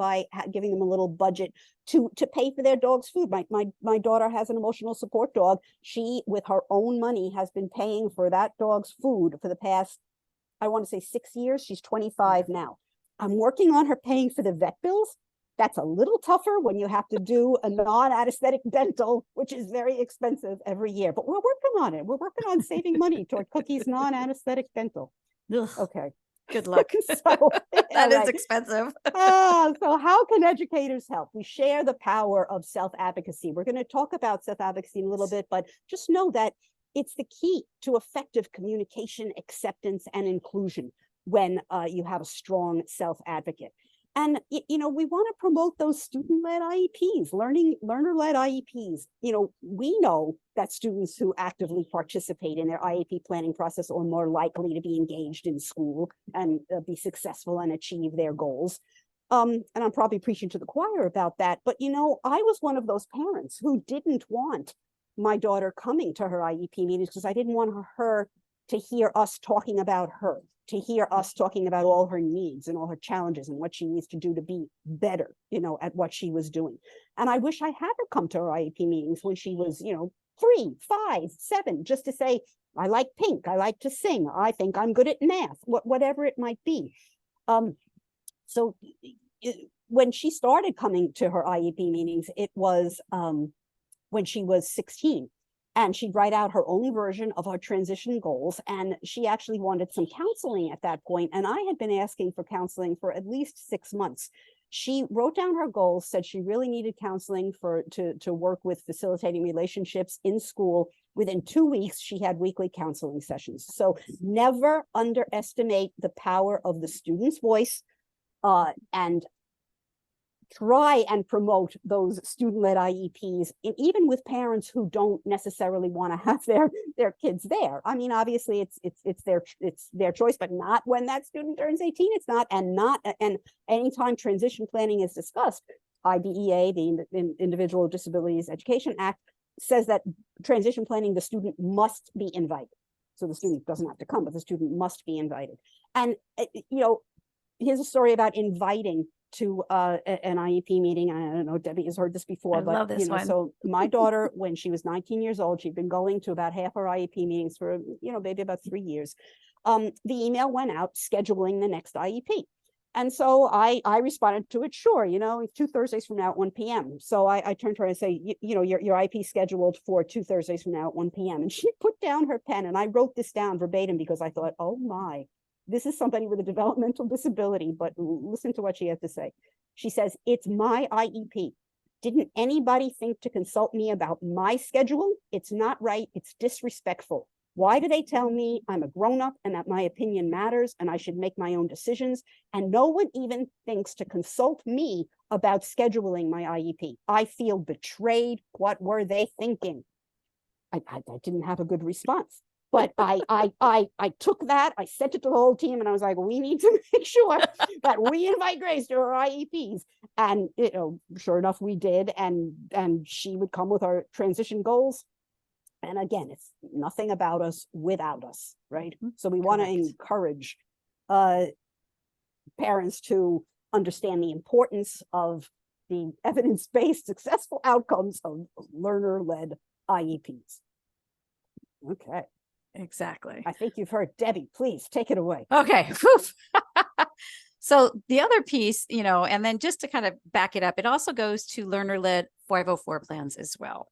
giving them a little budget to pay for their dog's food. My daughter has an emotional support dog. She, with her own money, has been paying for that dog's food for the past, I want to say 6 years. She's 25 now. I'm working on her paying for the vet bills. That's a little tougher when you have to do a non-anesthetic dental, which is very expensive every year, but we're working on it. We're working on saving money toward Cookie's non-anesthetic dental. Ugh. Okay. Good luck. That is expensive. So how can educators help? We share the power of self-advocacy. We're going to talk about self-advocacy in a little bit, but just know that it's the key to effective communication, acceptance, and inclusion when you have a strong self-advocate. And, we want to promote those student-led IEPs, learner-led IEPs. We know that students who actively participate in their IEP planning process are more likely to be engaged in school and be successful and achieve their goals. And I'm probably preaching to the choir about that. But, I was one of those parents who didn't want my daughter coming to her IEP meetings because I didn't want her to hear us talking about her, to hear us talking about all her needs and all her challenges and what she needs to do to be better, at what she was doing. And I wish I had her come to her IEP meetings when she was, 3, 5, 7, just to say, I like pink, I like to sing, I think I'm good at math, whatever it might be. When she started coming to her IEP meetings, it was when she was 16. And she'd write out her own version of her transition goals. And she actually wanted some counseling at that point. And I had been asking for counseling for at least 6 months. She wrote down her goals, said she really needed counseling to work with facilitating relationships in school. Within 2 weeks, she had weekly counseling sessions. So never underestimate the power of the student's voice, and try and promote those student-led IEPs, and even with parents who don't necessarily want to have their kids there. I mean, obviously it's their choice, but not when that student turns 18. It's not, and anytime transition planning is discussed, IDEA, the Individual with Disabilities Education Act, says that transition planning, the student must be invited. So the student doesn't have to come, but the student must be invited. And, here's a story about inviting to an IEP meeting. I don't know, Debbie has heard this before, I but love this one. so my daughter, when she was 19 years old, she'd been going to about half our IEP meetings for, maybe about 3 years. The email went out scheduling the next IEP. And so I responded to it, sure, 2 Thursdays from now at 1 p.m. So I turned to her and say, your IEP scheduled for 2 Thursdays from now at 1 p.m. And she put down her pen, and I wrote this down verbatim because I thought, oh my, this is somebody with a developmental disability, but listen to what she had to say. She says, it's my IEP. Didn't anybody think to consult me about my schedule? It's not right. It's disrespectful. Why do they tell me I'm a grown-up and that my opinion matters and I should make my own decisions? And no one even thinks to consult me about scheduling my IEP. I feel betrayed. What were they thinking? I didn't have a good response. But I took that, I sent it to the whole team, and I was like, we need to make sure that we invite Grace to our IEPs. And sure enough, we did. And she would come with our transition goals. And again, it's nothing about us without us, right? So we want to encourage parents to understand the importance of the evidence-based successful outcomes of learner-led IEPs. Okay. Exactly. I think you've heard Debbie. Please take it away. Okay. So the other piece, and then just to kind of back it up, it also goes to learner-led 504 plans as well.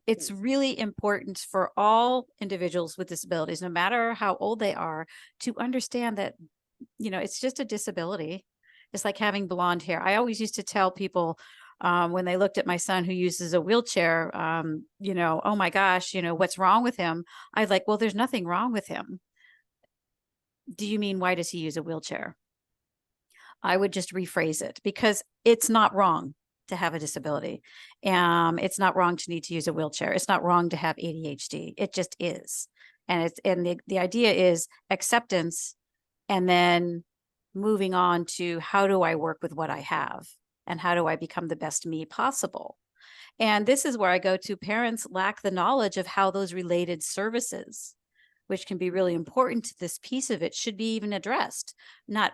It's really important for all individuals with disabilities, no matter how old they are, to understand that, it's just a disability. It's like having blonde hair. I always used to tell people, when they looked at my son who uses a wheelchair, oh my gosh, what's wrong with him? I was like, well, there's nothing wrong with him. Do you mean, why does he use a wheelchair? I would just rephrase it, because it's not wrong to have a disability. It's not wrong to need to use a wheelchair. It's not wrong to have ADHD. It just is. And the idea is acceptance, and then moving on to how do I work with what I have? And how do I become the best me possible? And this is where I go to parents lack the knowledge of how those related services, which can be really important to this piece of it, should be even addressed. Not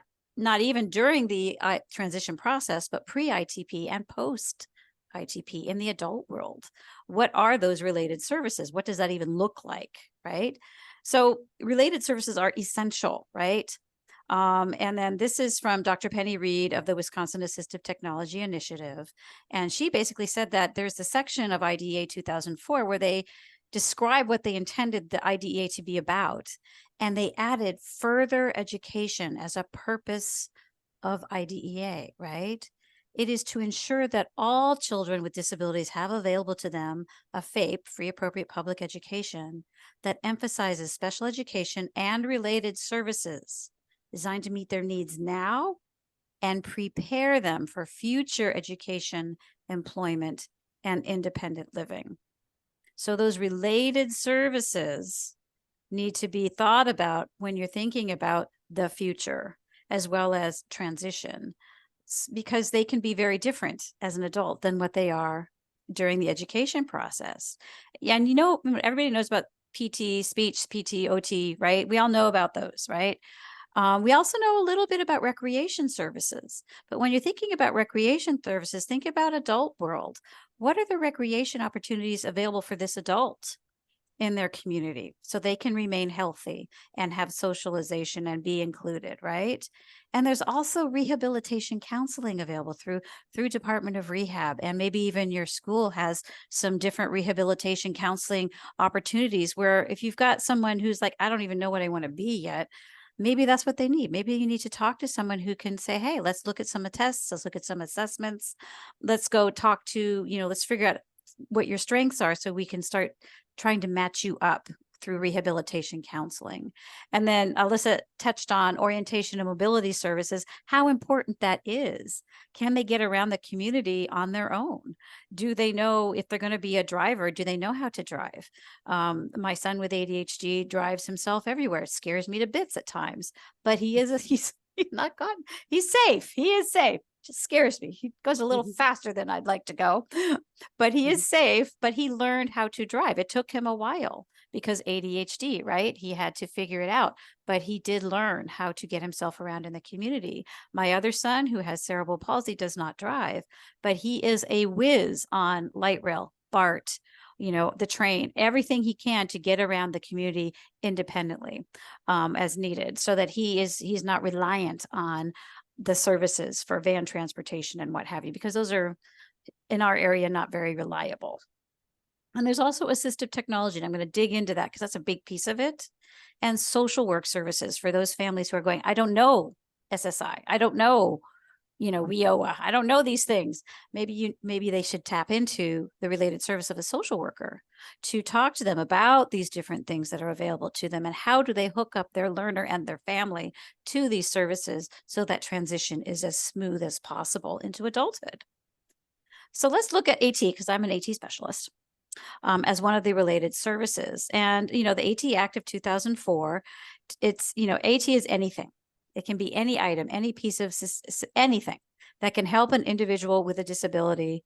even during the transition process, but pre-ITP and post-ITP in the adult world. What are those related services? What does that even look like, right? So related services are essential, right? And then this is from Dr. Penny Reed of the Wisconsin Assistive Technology Initiative. And she basically said that there's a section of IDEA 2004 where they describe what they intended the IDEA to be about. And they added further education as a purpose of IDEA, right? It is to ensure that all children with disabilities have available to them a FAPE, free appropriate public education, that emphasizes special education and related services designed to meet their needs now and prepare them for future education, employment, and independent living. So those related services need to be thought about when you're thinking about the future as well as transition, because they can be very different as an adult than what they are during the education process. And everybody knows about PT, speech, PT, OT, right? We all know about those, right? We also know a little bit about recreation services, but when you're thinking about recreation services, think about adult world. What are the recreation opportunities available for this adult in their community so they can remain healthy and have socialization and be included, right? And there's also rehabilitation counseling available through Department of Rehab, and maybe even your school has some different rehabilitation counseling opportunities where if you've got someone who's like, I don't even know what I want to be yet, maybe that's what they need. Maybe you need to talk to someone who can say, hey, let's look at some tests. Let's look at some assessments. Let's go talk to, let's figure out what your strengths are so we can start trying to match you up through rehabilitation counseling. And then Alyssa touched on orientation and mobility services, how important that is. Can they get around the community on their own? Do they know if they're going to be a driver? Do they know how to drive? My son with ADHD drives himself everywhere. It scares me to bits at times, but he's not gone. He's safe. He is safe. Just scares me. He goes a little faster than I'd like to go, but he is safe, but he learned how to drive. It took him a while because ADHD, right? He had to figure it out, but he did learn how to get himself around in the community. My other son, who has cerebral palsy, does not drive, but he is a whiz on light rail, BART, the train, everything he can to get around the community independently as needed, so that he's not reliant on the services for van transportation and what have you, because those are in our area not very reliable. And there's also assistive technology, and I'm going to dig into that because that's a big piece of it. And social work services for those families who are going, I don't know SSI, I don't know WIOA, I don't know these things. Maybe they should tap into the related service of a social worker to talk to them about these different things that are available to them, and how do they hook up their learner and their family to these services so that transition is as smooth as possible into adulthood. So let's look at AT, because I'm an AT specialist, as one of the related services. And, the AT Act of 2004, it's, AT is anything. It can be any item, any piece of anything that can help an individual with a disability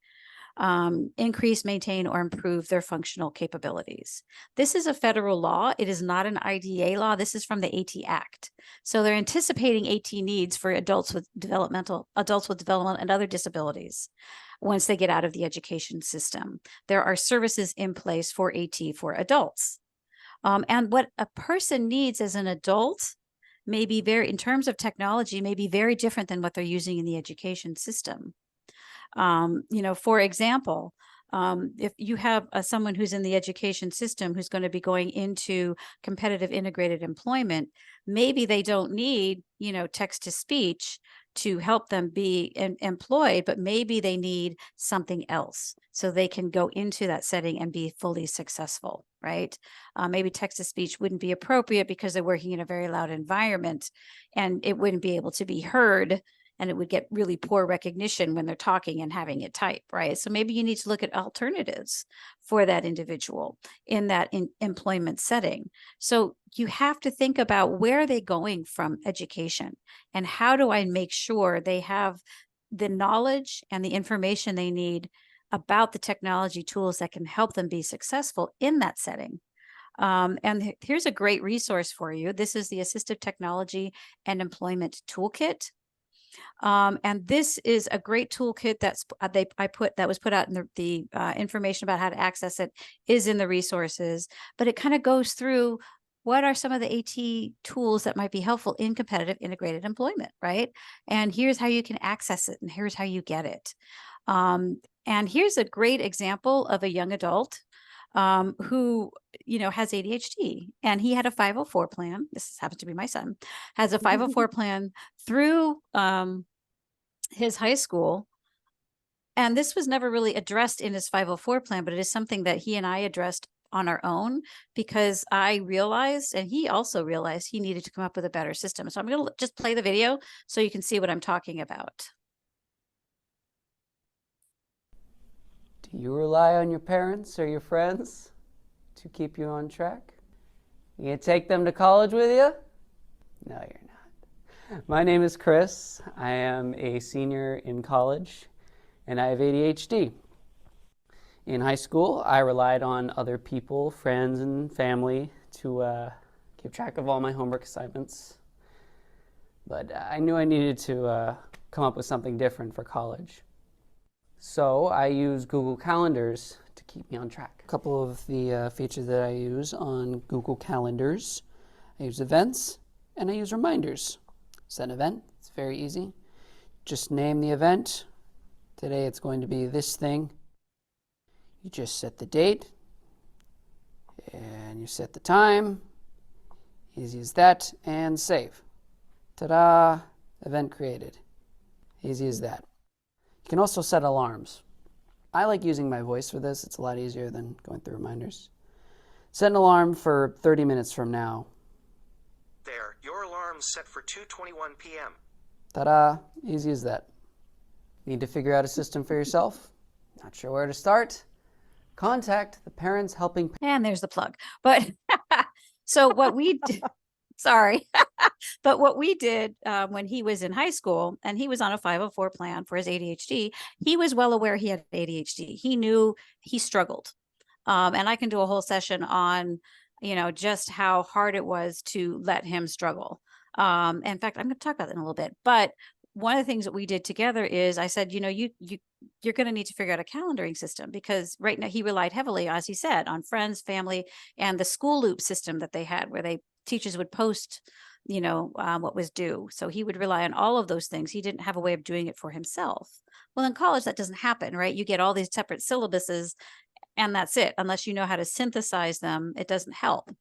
increase, maintain, or improve their functional capabilities. This is a federal law. It is not an IDA law. This is from the AT Act. So they're anticipating AT needs for adults with development and other disabilities once they get out of the education system. There are services in place for AT for adults. And what a person needs as an adult may be in terms of technology, may be very different than what they're using in the education system. For example, if you have someone who's in the education system who's going to be going into competitive integrated employment, maybe they don't need, text to speech to help them be employed, but maybe they need something else so they can go into that setting and be fully successful, right? Maybe text to speech wouldn't be appropriate because they're working in a very loud environment and it wouldn't be able to be heard, and it would get really poor recognition when they're talking and having it type, right? So maybe you need to look at alternatives for that individual in that employment setting. So you have to think about where are they going from education, and how do I make sure they have the knowledge and the information they need about the technology tools that can help them be successful in that setting. And here's a great resource for you. This is the Assistive Technology and Employment Toolkit. And this is a great toolkit that was put out in the information about how to access it is in the resources, but it kind of goes through what are some of the AT tools that might be helpful in competitive integrated employment, right? And here's how you can access it, and here's how you get it. And here's a great example of a young adult who, has ADHD, and he had a 504 plan. This happens to be my son, has a 504 plan through his high school. And this was never really addressed in his 504 plan, but it is something that he and I addressed on our own, because I realized, and he also realized, he needed to come up with a better system. So I'm going to just play the video so you can see what I'm talking about. Do you rely on your parents or your friends to keep you on track? You gonna take them to college with you? No, you're not. My name is Chris. I am a senior in college, and I have ADHD. In high school, I relied on other people, friends and family, to keep track of all my homework assignments. But I knew I needed to come up with something different for college. So I use Google Calendars to keep me on track. A couple of the features that I use on Google Calendars: I use events and I use reminders. Set an event, it's very easy. Just name the event. Today it's going to be this thing. You just set the date and you set the time. Easy as that, and save. Ta-da! Event created. Easy as that. You can also set alarms. I like using my voice for this. It's a lot easier than going through reminders. Set an alarm for 30 minutes from now. There, your alarm's set for 2:21 p.m. Ta-da! Easy as that. Need to figure out a system for yourself? Not sure where to start? Contact the Parents Helping. And there's the plug. But so what we did, sorry, but what we did when he was in high school and he was on a 504 plan for his ADHD, he was well aware he had ADHD. He knew he struggled. And I can do a whole session on just how hard it was to let him struggle. In fact, I'm going to talk about that in a little bit, but one of the things that we did together is I said, you're going to need to figure out a calendaring system, because right now he relied heavily, as he said, on friends, family, and the school loop system that they had, where teachers would post, what was due. So he would rely on all of those things. He didn't have a way of doing it for himself. Well, in college, that doesn't happen, right? You get all these separate syllabuses and that's it. Unless you know how to synthesize them, it doesn't help.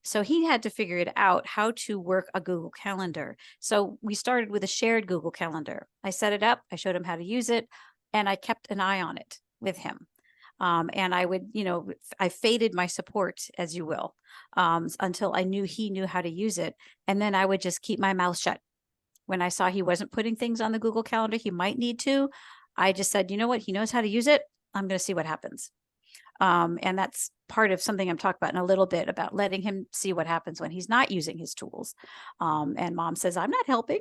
So he had to figure it out, how to work a Google Calendar. So we started with a shared Google Calendar. I set it up, I showed him how to use it, and I kept an eye on it with him. And I would, I faded my support, as you will, until I knew he knew how to use it. And then I would just keep my mouth shut. When I saw he wasn't putting things on the Google Calendar he might need to, I just said, you know what, he knows how to use it. I'm going to see what happens. And that's part of something I'm talking about in a little bit, about letting him see what happens when he's not using his tools. And mom says, I'm not helping.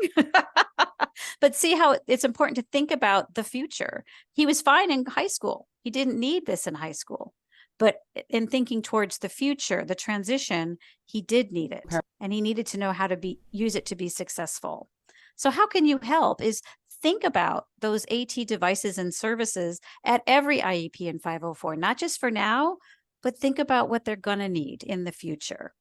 But see how it's important to think about the future. He was fine in high school. He didn't need this in high school. But in thinking towards the future, the transition, he did need it. And he needed to know how to use it to be successful. So how can you help is think about those AT devices and services at every IEP in 504, not just for now, but think about what they're going to need in the future.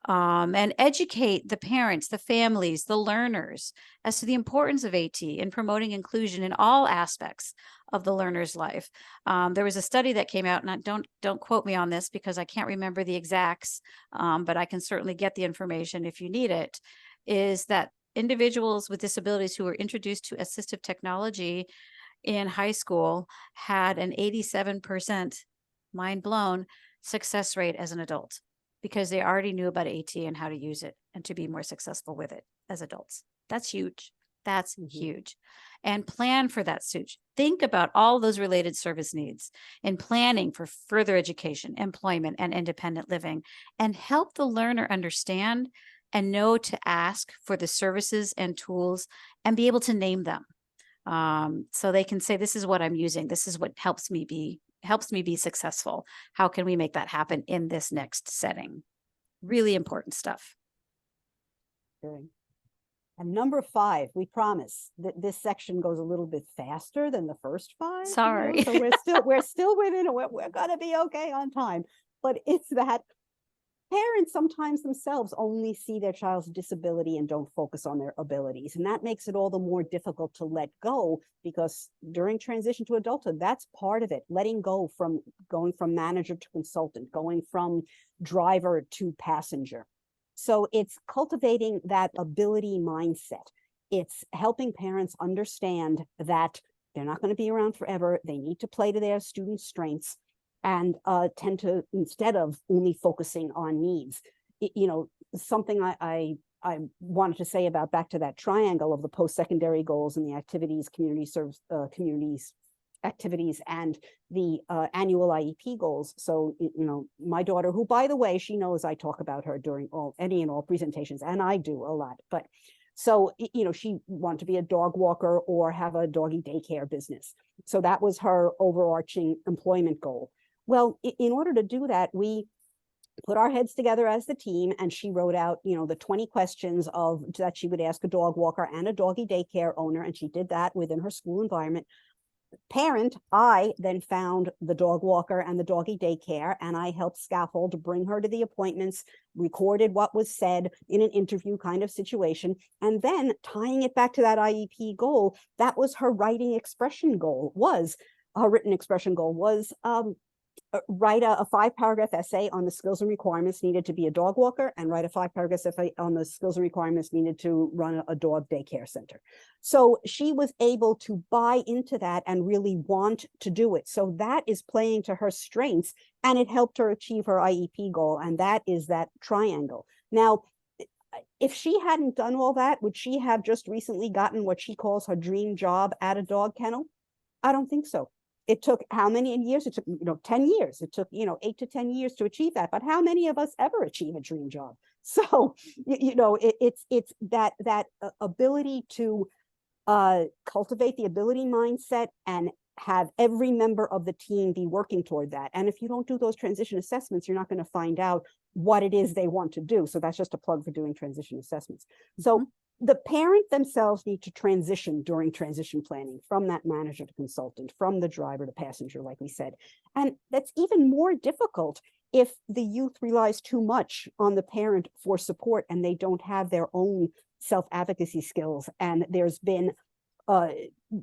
And educate the parents, the families, the learners as to the importance of AT in promoting inclusion in all aspects of the learner's life. There was a study that came out, and don't quote me on this because I can't remember the exacts, but I can certainly get the information if you need it, is that individuals with disabilities who were introduced to assistive technology in high school had an 87%, mind blown, success rate as an adult, because they already knew about AT and how to use it and to be more successful with it as adults. That's huge. That's huge. And plan for that. Think about all those related service needs in planning for further education, employment, and independent living, and help the learner understand and know to ask for the services and tools and be able to name them. So they can say, this is what I'm using. This is what helps me be successful. How can we make that happen in this next setting? Really important stuff. Okay. And number 5, we promise that this section goes a little bit faster than the first 5. Sorry. So we're still within it. We're gonna be okay on time. But it's that parents sometimes themselves only see their child's disability and don't focus on their abilities. And that makes it all the more difficult to let go, because during transition to adulthood, that's part of it. Letting go from going from manager to consultant, going from driver to passenger. So it's cultivating that ability mindset. It's helping parents understand that they're not going to be around forever. They need to play to their students' strengths, and tend to, instead of only focusing on needs. Something I wanted to say about, back to that triangle of the post-secondary goals and the activities, community service, communities activities, and the annual IEP goals. So, my daughter, who, by the way, she knows I talk about her during any and all presentations, and I do a lot, but so, she wanted to be a dog walker or have a doggy daycare business. So that was her overarching employment goal. Well, in order to do that, we put our heads together as the team, and she wrote out, the 20 questions that she would ask a dog walker and a doggy daycare owner, and she did that within her school environment. Parent, I then found the dog walker and the doggy daycare, and I helped scaffold to bring her to the appointments, recorded what was said in an interview kind of situation, and then tying it back to that IEP goal. That was her writing expression goal, her written expression goal was write a 5-paragraph essay on the skills and requirements needed to be a dog walker, and write a 5-paragraph essay on the skills and requirements needed to run a dog daycare center. So she was able to buy into that and really want to do it. So that is playing to her strengths, and it helped her achieve her IEP goal. And that is that triangle. Now, if she hadn't done all that, would she have just recently gotten what she calls her dream job at a dog kennel? I don't think so. It took how many years? It took, 10 years. It took, 8 to 10 years to achieve that. But how many of us ever achieve a dream job? So, it's that ability to cultivate the ability mindset and have every member of the team be working toward that. And if you don't do those transition assessments, you're not going to find out what it is they want to do. So that's just a plug for doing transition assessments. So the parent themselves need to transition during transition planning from that manager to consultant, from the driver to passenger, like we said. And that's even more difficult if the youth relies too much on the parent for support and they don't have their own self-advocacy skills, and there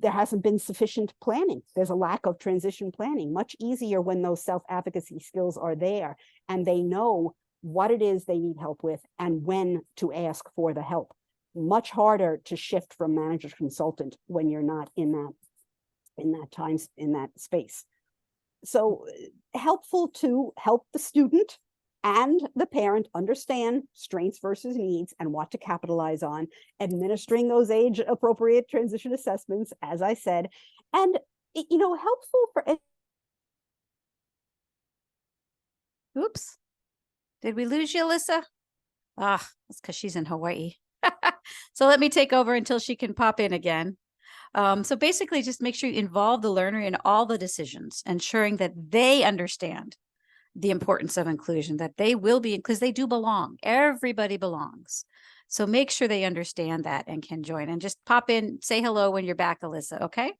hasn't been sufficient planning. There's a lack of transition planning. Much easier when those self-advocacy skills are there and they know what it is they need help with and when to ask for the help. Much harder to shift from manager to consultant when you're not in that space. So helpful to help the student and the parent understand strengths versus needs and what to capitalize on, administering those age appropriate transition assessments, as I said, and helpful for. Oops. Did we lose you, Alyssa? Ah, that's because she's in Hawaii. So let me take over until she can pop in again. So basically, just make sure you involve the learner in all the decisions, ensuring that they understand the importance of inclusion, that they will be, because they do belong. Everybody belongs. So make sure they understand that and can join. And just pop in, say hello when you're back, Alyssa, okay?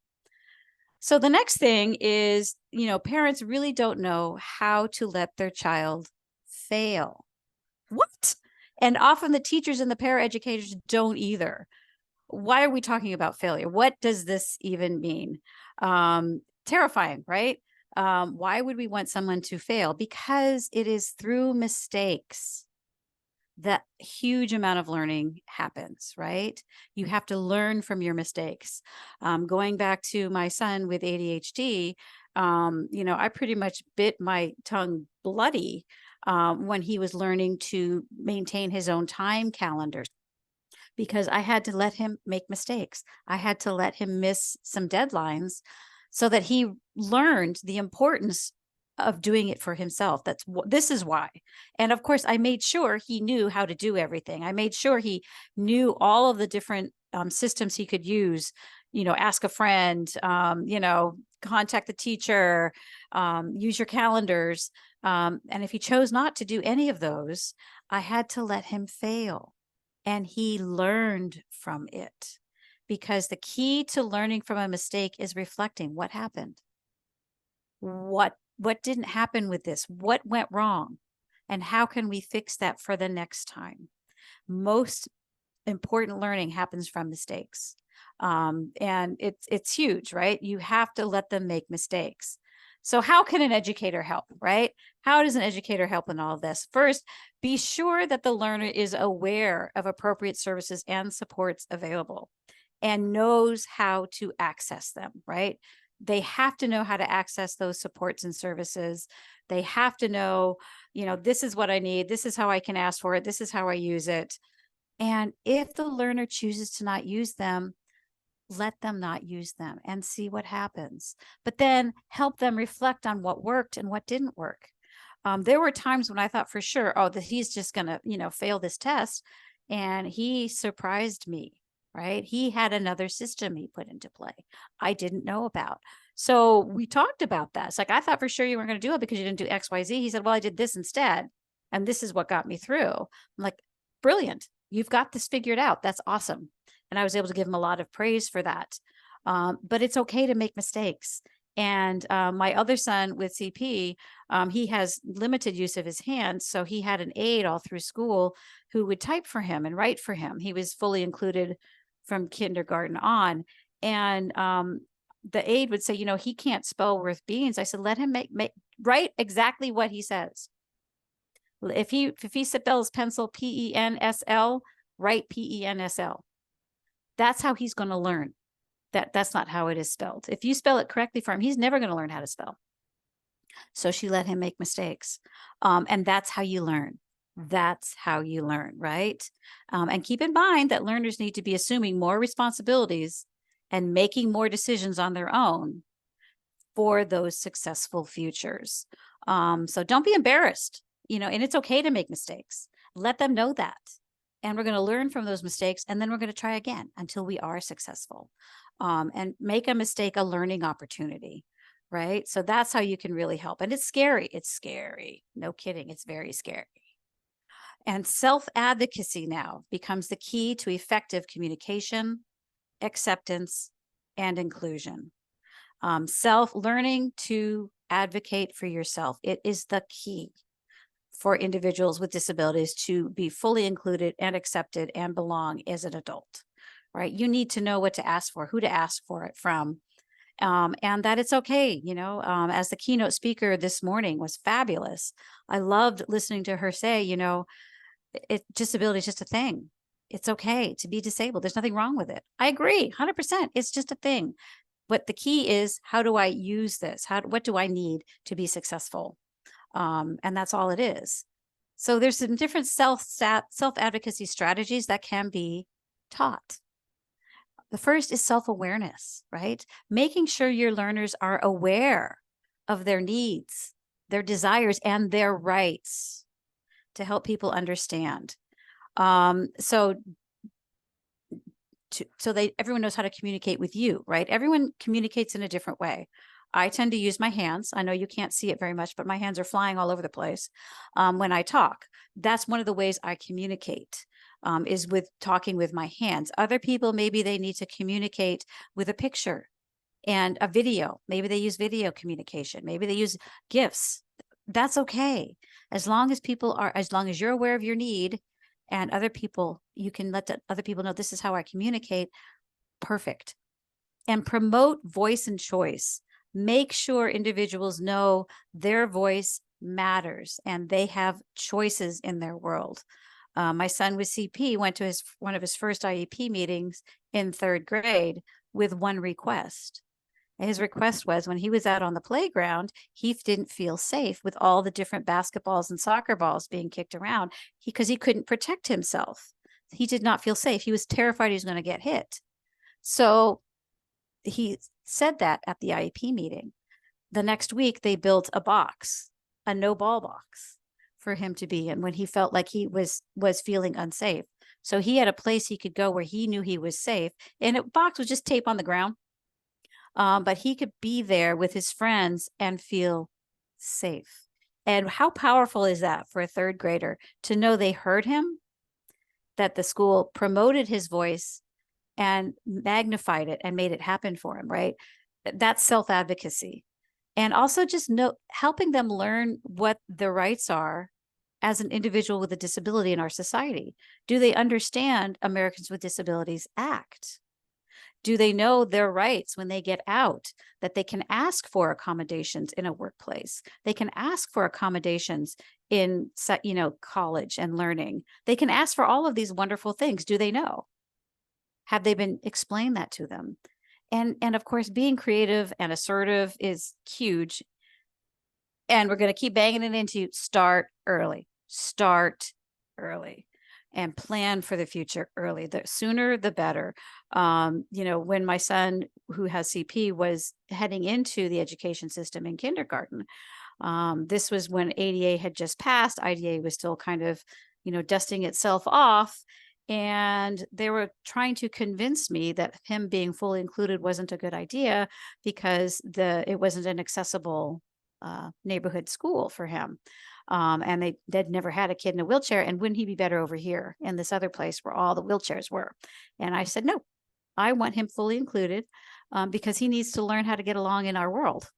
So the next thing is, parents really don't know how to let their child fail. What? And often the teachers and the paraeducators don't either. Why are we talking about failure? What does this even mean? Terrifying, right? Why would we want someone to fail? Because it is through mistakes that huge amount of learning happens, right? You have to learn from your mistakes. Going back to my son with ADHD, I pretty much bit my tongue bloody when he was learning to maintain his own time calendar, because I had to let him make mistakes. I had to let him miss some deadlines so that he learned the importance of doing it for himself. This is why. And of course, I made sure he knew how to do everything. I made sure he knew all of the different systems he could use, ask a friend, contact the teacher, use your calendars. And if he chose not to do any of those, I had to let him fail. And he learned from it, because the key to learning from a mistake is reflecting what happened. What didn't happen with this? What went wrong? And how can we fix that for the next time? Most important learning happens from mistakes. And it's huge, right? You have to let them make mistakes. So how can an educator help, right? How does an educator help in all of this? First, be sure that the learner is aware of appropriate services and supports available and knows how to access them, right? They have to know how to access those supports and services. They have to know, this is what I need. This is how I can ask for it. This is how I use it. And if the learner chooses to not use them, let them not use them and see what happens. But then help them reflect on what worked and what didn't work. There were times when I thought for sure, that he's just going to, fail this test. And he surprised me, right? He had another system he put into play I didn't know about. So we talked about that. It's like, I thought for sure you weren't going to do it because you didn't do X, Y, Z. He said, well, I did this instead. And this is what got me through. I'm like, brilliant. You've got this figured out. That's awesome. And I was able to give him a lot of praise for that. But it's okay to make mistakes. And my other son with CP, he has limited use of his hands. So he had an aide all through school who would type for him and write for him. He was fully included from kindergarten on. And the aide would say, he can't spell worth beans. I said, let him write exactly what he says. If he spells pencil P-E-N-S-L, write P-E-N-S-L. That's how he's going to learn. That's not how it is spelled. If you spell it correctly for him, he's never going to learn how to spell. So she let him make mistakes. And that's how you learn. That's how you learn, right? And keep in mind that learners need to be assuming more responsibilities and making more decisions on their own for those successful futures. So don't be embarrassed, and it's okay to make mistakes. Let them know that. And we're going to learn from those mistakes, and then we're going to try again until we are successful. And make a mistake a learning opportunity, right? So that's how you can really help. And it's scary. It's scary. No kidding. It's very scary. And self-advocacy now becomes the key to effective communication, acceptance, and inclusion. Learning to advocate for yourself. It is the key for individuals with disabilities to be fully included and accepted and belong as an adult, right? You need to know what to ask for, who to ask for it from, and that it's okay. As the keynote speaker this morning was fabulous. I loved listening to her say, disability is just a thing. It's okay to be disabled. There's nothing wrong with it. I agree, 100%. It's just a thing. But the key is, how do I use this? What do I need to be successful? And that's all it is. So there's some different self-advocacy strategies that can be taught. The first is self-awareness, right? Making sure your learners are aware of their needs, their desires, and their rights to help people understand. So everyone knows how to communicate with you, right? Everyone communicates in a different way. I tend to use my hands. I know you can't see it very much, but my hands are flying all over the place when I talk. That's one of the ways I communicate, is with talking with my hands. Other people, maybe they need to communicate with a picture and a video. Maybe they use video communication. Maybe they use GIFs. That's okay. As long as you're aware of your need, and other people, you can let other people know, this is how I communicate. Perfect. And promote voice and choice. Make sure individuals know their voice matters and they have choices in their world. My son with CP went to one of his first IEP meetings in 3rd grade with one request. His request was, when he was out on the playground, he didn't feel safe with all the different basketballs and soccer balls being kicked around because he couldn't protect himself. He did not feel safe. He was terrified he was going to get hit. So he said that at the IEP meeting. The next week, they built a box, a no ball box for him to be in when he felt like he was feeling unsafe. So he had a place he could go where he knew he was safe. And a box was just tape on the ground. But he could be there with his friends and feel safe. And how powerful is that for a 3rd grader to know they heard him, that the school promoted his voice and magnified it and made it happen for him, right? That's self-advocacy. And also just helping them learn what their rights are as an individual with a disability in our society. Do they understand Americans with Disabilities Act? Do they know their rights when they get out, that they can ask for accommodations in a workplace? They can ask for accommodations in, college and learning. They can ask for all of these wonderful things. Do they know? Have they been explained that to them? And of course, being creative and assertive is huge. And we're going to keep banging it into start early, and plan for the future early. The sooner, the better. When my son, who has CP, was heading into the education system in kindergarten, this was when ADA had just passed. IDA was still kind of, dusting itself off. And they were trying to convince me that him being fully included wasn't a good idea because it wasn't an accessible neighborhood school for him. And they'd never had a kid in a wheelchair, and wouldn't he be better over here in this other place where all the wheelchairs were? And I said, no, I want him fully included because he needs to learn how to get along in our world,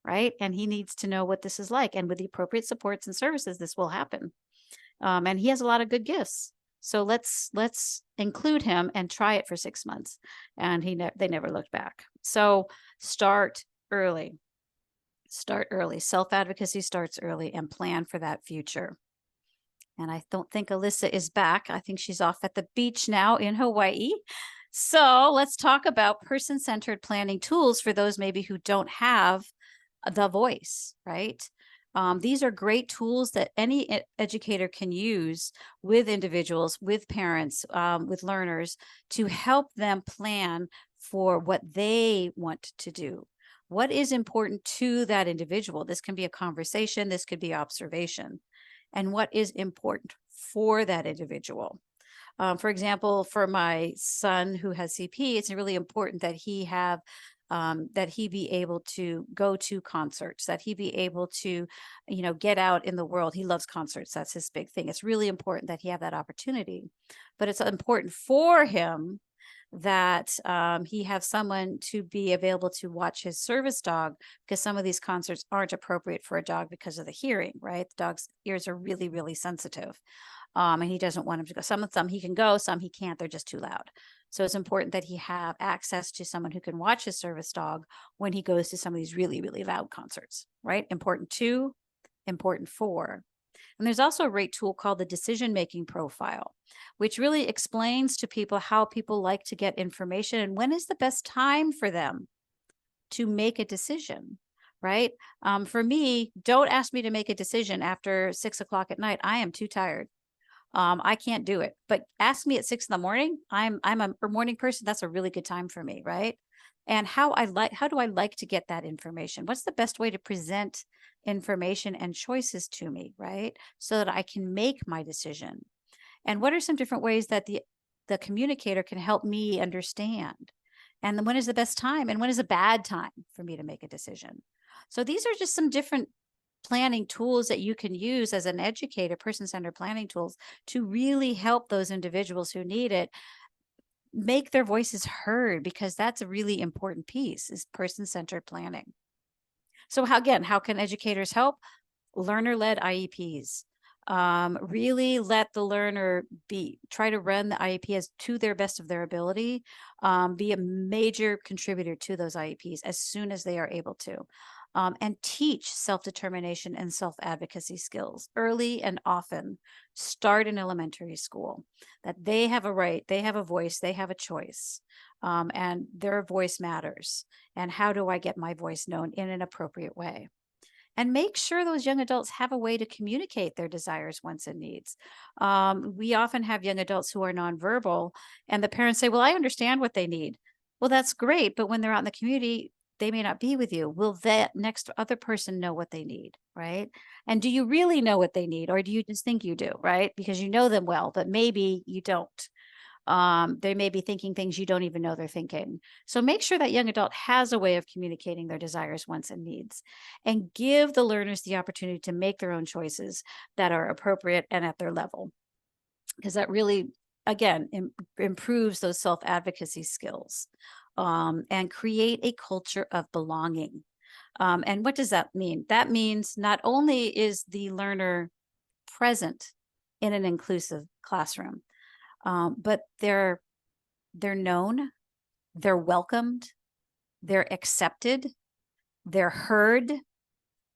right? And he needs to know what this is like. And with the appropriate supports and services, this will happen. And he has a lot of good gifts. So let's include him and try it for 6 months. And they never looked back. So start early. Start early. Self-advocacy starts early, and plan for that future. And I don't think Alyssa is back. I think she's off at the beach now in Hawaii. So let's talk about person-centered planning tools for those maybe who don't have the voice, right? These are great tools that any educator can use with individuals, with parents, with learners, to help them plan for what they want to do. What is important to that individual? This can be a conversation, this could be observation. And what is important for that individual? For example, for my son who has CP, it's really important that he have that he be able to go to concerts, that he be able to, get out in the world. He loves concerts. That's his big thing. It's really important that he have that opportunity, but it's important for him that he have someone to be available to watch his service dog, because some of these concerts aren't appropriate for a dog because of the hearing, right? The dog's ears are really, really sensitive. And he doesn't want him to go. Some he can go, some he can't. They're just too loud. So it's important that he have access to someone who can watch his service dog when he goes to some of these really, really loud concerts, right? Important 2, important 4. And there's also a great tool called the decision-making profile, which really explains to people how people like to get information and when is the best time for them to make a decision, right? For me, don't ask me to make a decision after 6 o'clock at night. I am too tired. I can't do it. But ask me at 6 in the morning. I'm a morning person. That's a really good time for me, right? And how do I like to get that information? What's the best way to present information and choices to me, right? So that I can make my decision. And what are some different ways that the communicator can help me understand? And then when is the best time? And when is a bad time for me to make a decision? So these are just some different planning tools that you can use as an educator, person-centered planning tools, to really help those individuals who need it make their voices heard, because that's a really important piece, is person-centered planning. So how can educators help? Learner-led IEPs. Really let the learner try to run the IEP as to their best of their ability, be a major contributor to those IEPs as soon as they are able to. And teach self-determination and self-advocacy skills early and often. Start in elementary school, that they have a right, they have a voice, they have a choice, and their voice matters. And how do I get my voice known in an appropriate way? And make sure those young adults have a way to communicate their desires, wants, and needs. We often have young adults who are nonverbal, and the parents say, well, I understand what they need. Well, that's great, but when they're out in the community, they may not be with you. Will that next other person know what they need, right? And do you really know what they need, or do you just think you do, right? Because you know them well, but maybe you don't. They may be thinking things you don't even know they're thinking. So make sure that young adult has a way of communicating their desires, wants, and needs, and give the learners the opportunity to make their own choices that are appropriate and at their level, because that really, again, improves those self-advocacy skills. And create a culture of belonging. And what does that mean? That means not only is the learner present in an inclusive classroom, but they're known, they're welcomed, they're accepted, they're heard,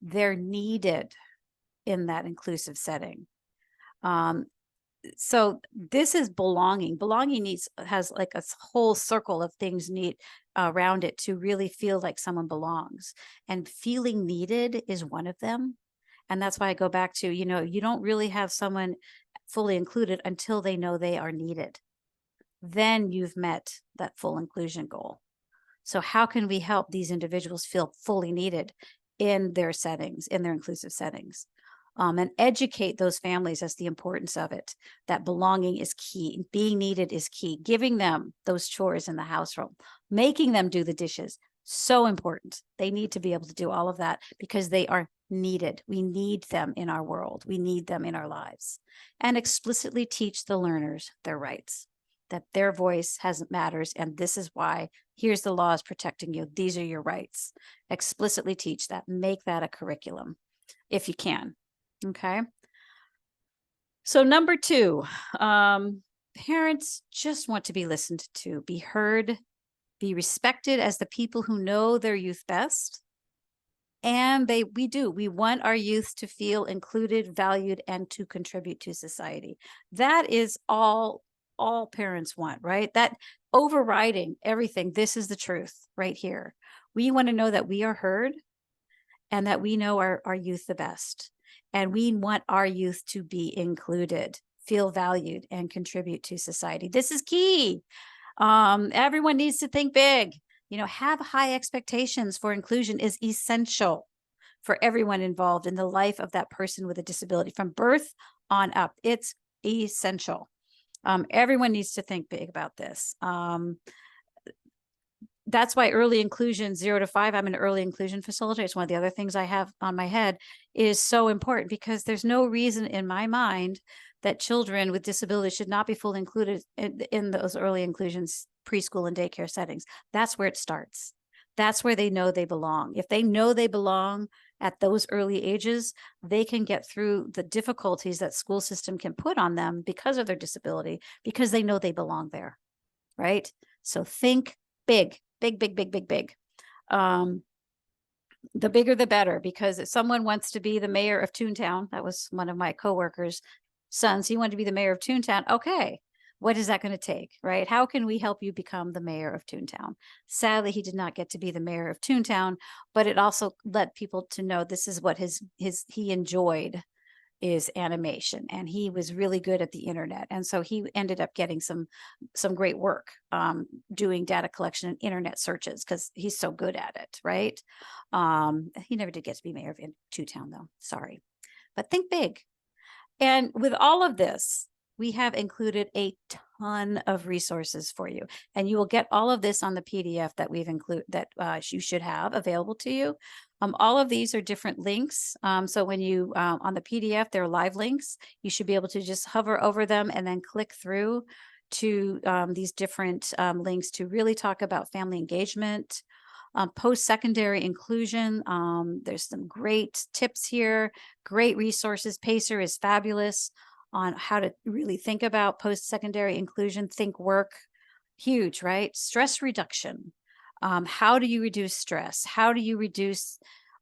they're needed in that inclusive setting. So this is belonging. Belonging has like a whole circle of things need around it to really feel like someone belongs, and feeling needed is one of them. And that's why I go back to, you don't really have someone fully included until they know they are needed. Then you've met that full inclusion goal. So how can we help these individuals feel fully needed in their settings, in their inclusive settings? And educate those families as the importance of it, that belonging is key, being needed is key, giving them those chores in the household, making them do the dishes, so important. They need to be able to do all of that because they are needed. We need them in our world. We need them in our lives. And explicitly teach the learners their rights, that their voice matters, and this is why. Here's the laws protecting you. These are your rights. Explicitly teach that. Make that a curriculum if you can. Okay. So number 2, parents just want to be listened to, be heard, be respected as the people who know their youth best. And we want our youth to feel included, valued, and to contribute to society. That is all parents want, right? That overriding everything. This is the truth right here. We want to know that we are heard and that we know our youth the best. And we want our youth to be included, feel valued, and contribute to society. This is key. Everyone needs to think big. Have high expectations for inclusion is essential for everyone involved in the life of that person with a disability from birth on up. It's essential. Everyone needs to think big about this. that's why early inclusion 0 to 5, I'm an early inclusion facilitator. It's one of the other things I have on my head, is so important, because there's no reason in my mind that children with disabilities should not be fully included in those early inclusions, preschool and daycare settings. That's where it starts. That's where they know they belong. If they know they belong at those early ages, they can get through the difficulties that school system can put on them because of their disability, because they know they belong there, right? So think big, big, big, big, big, big. The bigger, the better, because if someone wants to be the mayor of Toontown, that was one of my coworkers' sons, he wanted to be the mayor of Toontown. Okay, what is that going to take, right? How can we help you become the mayor of Toontown? Sadly, he did not get to be the mayor of Toontown, but it also led people to know this is what he enjoyed, is animation, and he was really good at the internet, and so he ended up getting some great work doing data collection and internet searches, because he's so good at it, right? He never did get to be mayor of Toontown though, sorry. But think big. And with all of this, we have included a ton of resources for you, and you will get all of this on the PDF that we've included, that you should have available to you. All of these are different links. So when you, on the PDF, they're live links. You should be able to just hover over them and then click through to these different links to really talk about family engagement, post-secondary inclusion. There's some great tips here, great resources. Pacer is fabulous on how to really think about post-secondary inclusion, think work, huge, right? Stress reduction. How do you reduce stress? How do you reduce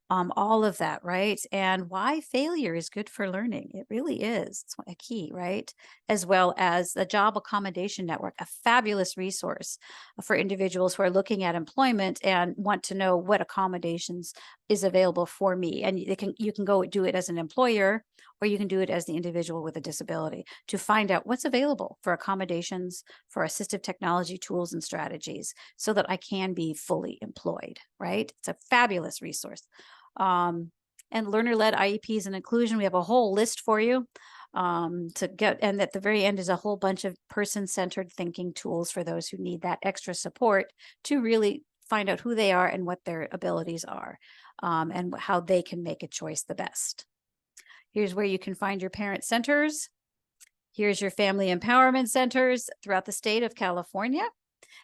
all of that, right? And why failure is good for learning. It really is. It's a key, right? As well as the Job Accommodation Network, a fabulous resource for individuals who are looking at employment and want to know what accommodations is available for me. And you can go do it as an employer, or you can do it as the individual with a disability to find out what's available for accommodations, for assistive technology tools and strategies, so that I can be fully employed, right? It's a fabulous resource. And learner-led IEPs and inclusion, we have a whole list for you to get, and at the very end is a whole bunch of person-centered thinking tools for those who need that extra support to really find out who they are and what their abilities are, and how they can make a choice the best. Here's where you can find your parent centers. Here's your family empowerment centers throughout the state of California.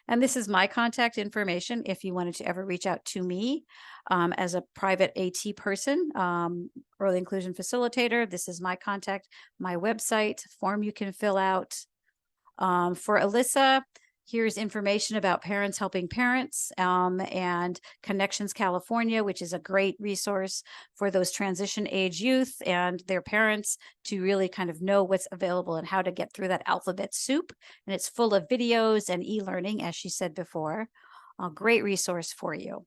And this is my contact information if you wanted to ever reach out to me as a private AT person, early inclusion facilitator. This is my contact, my website, form you can fill out. For Alyssa, here's information about Parents Helping Parents and Connections California, which is a great resource for those transition age youth and their parents to really kind of know what's available and how to get through that alphabet soup. And it's full of videos and e-learning, as she said before. A great resource for you.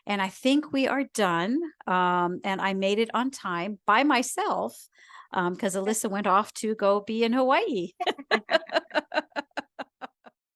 And I think we are done. And I made it on time by myself, because Alyssa went off to go be in Hawaii.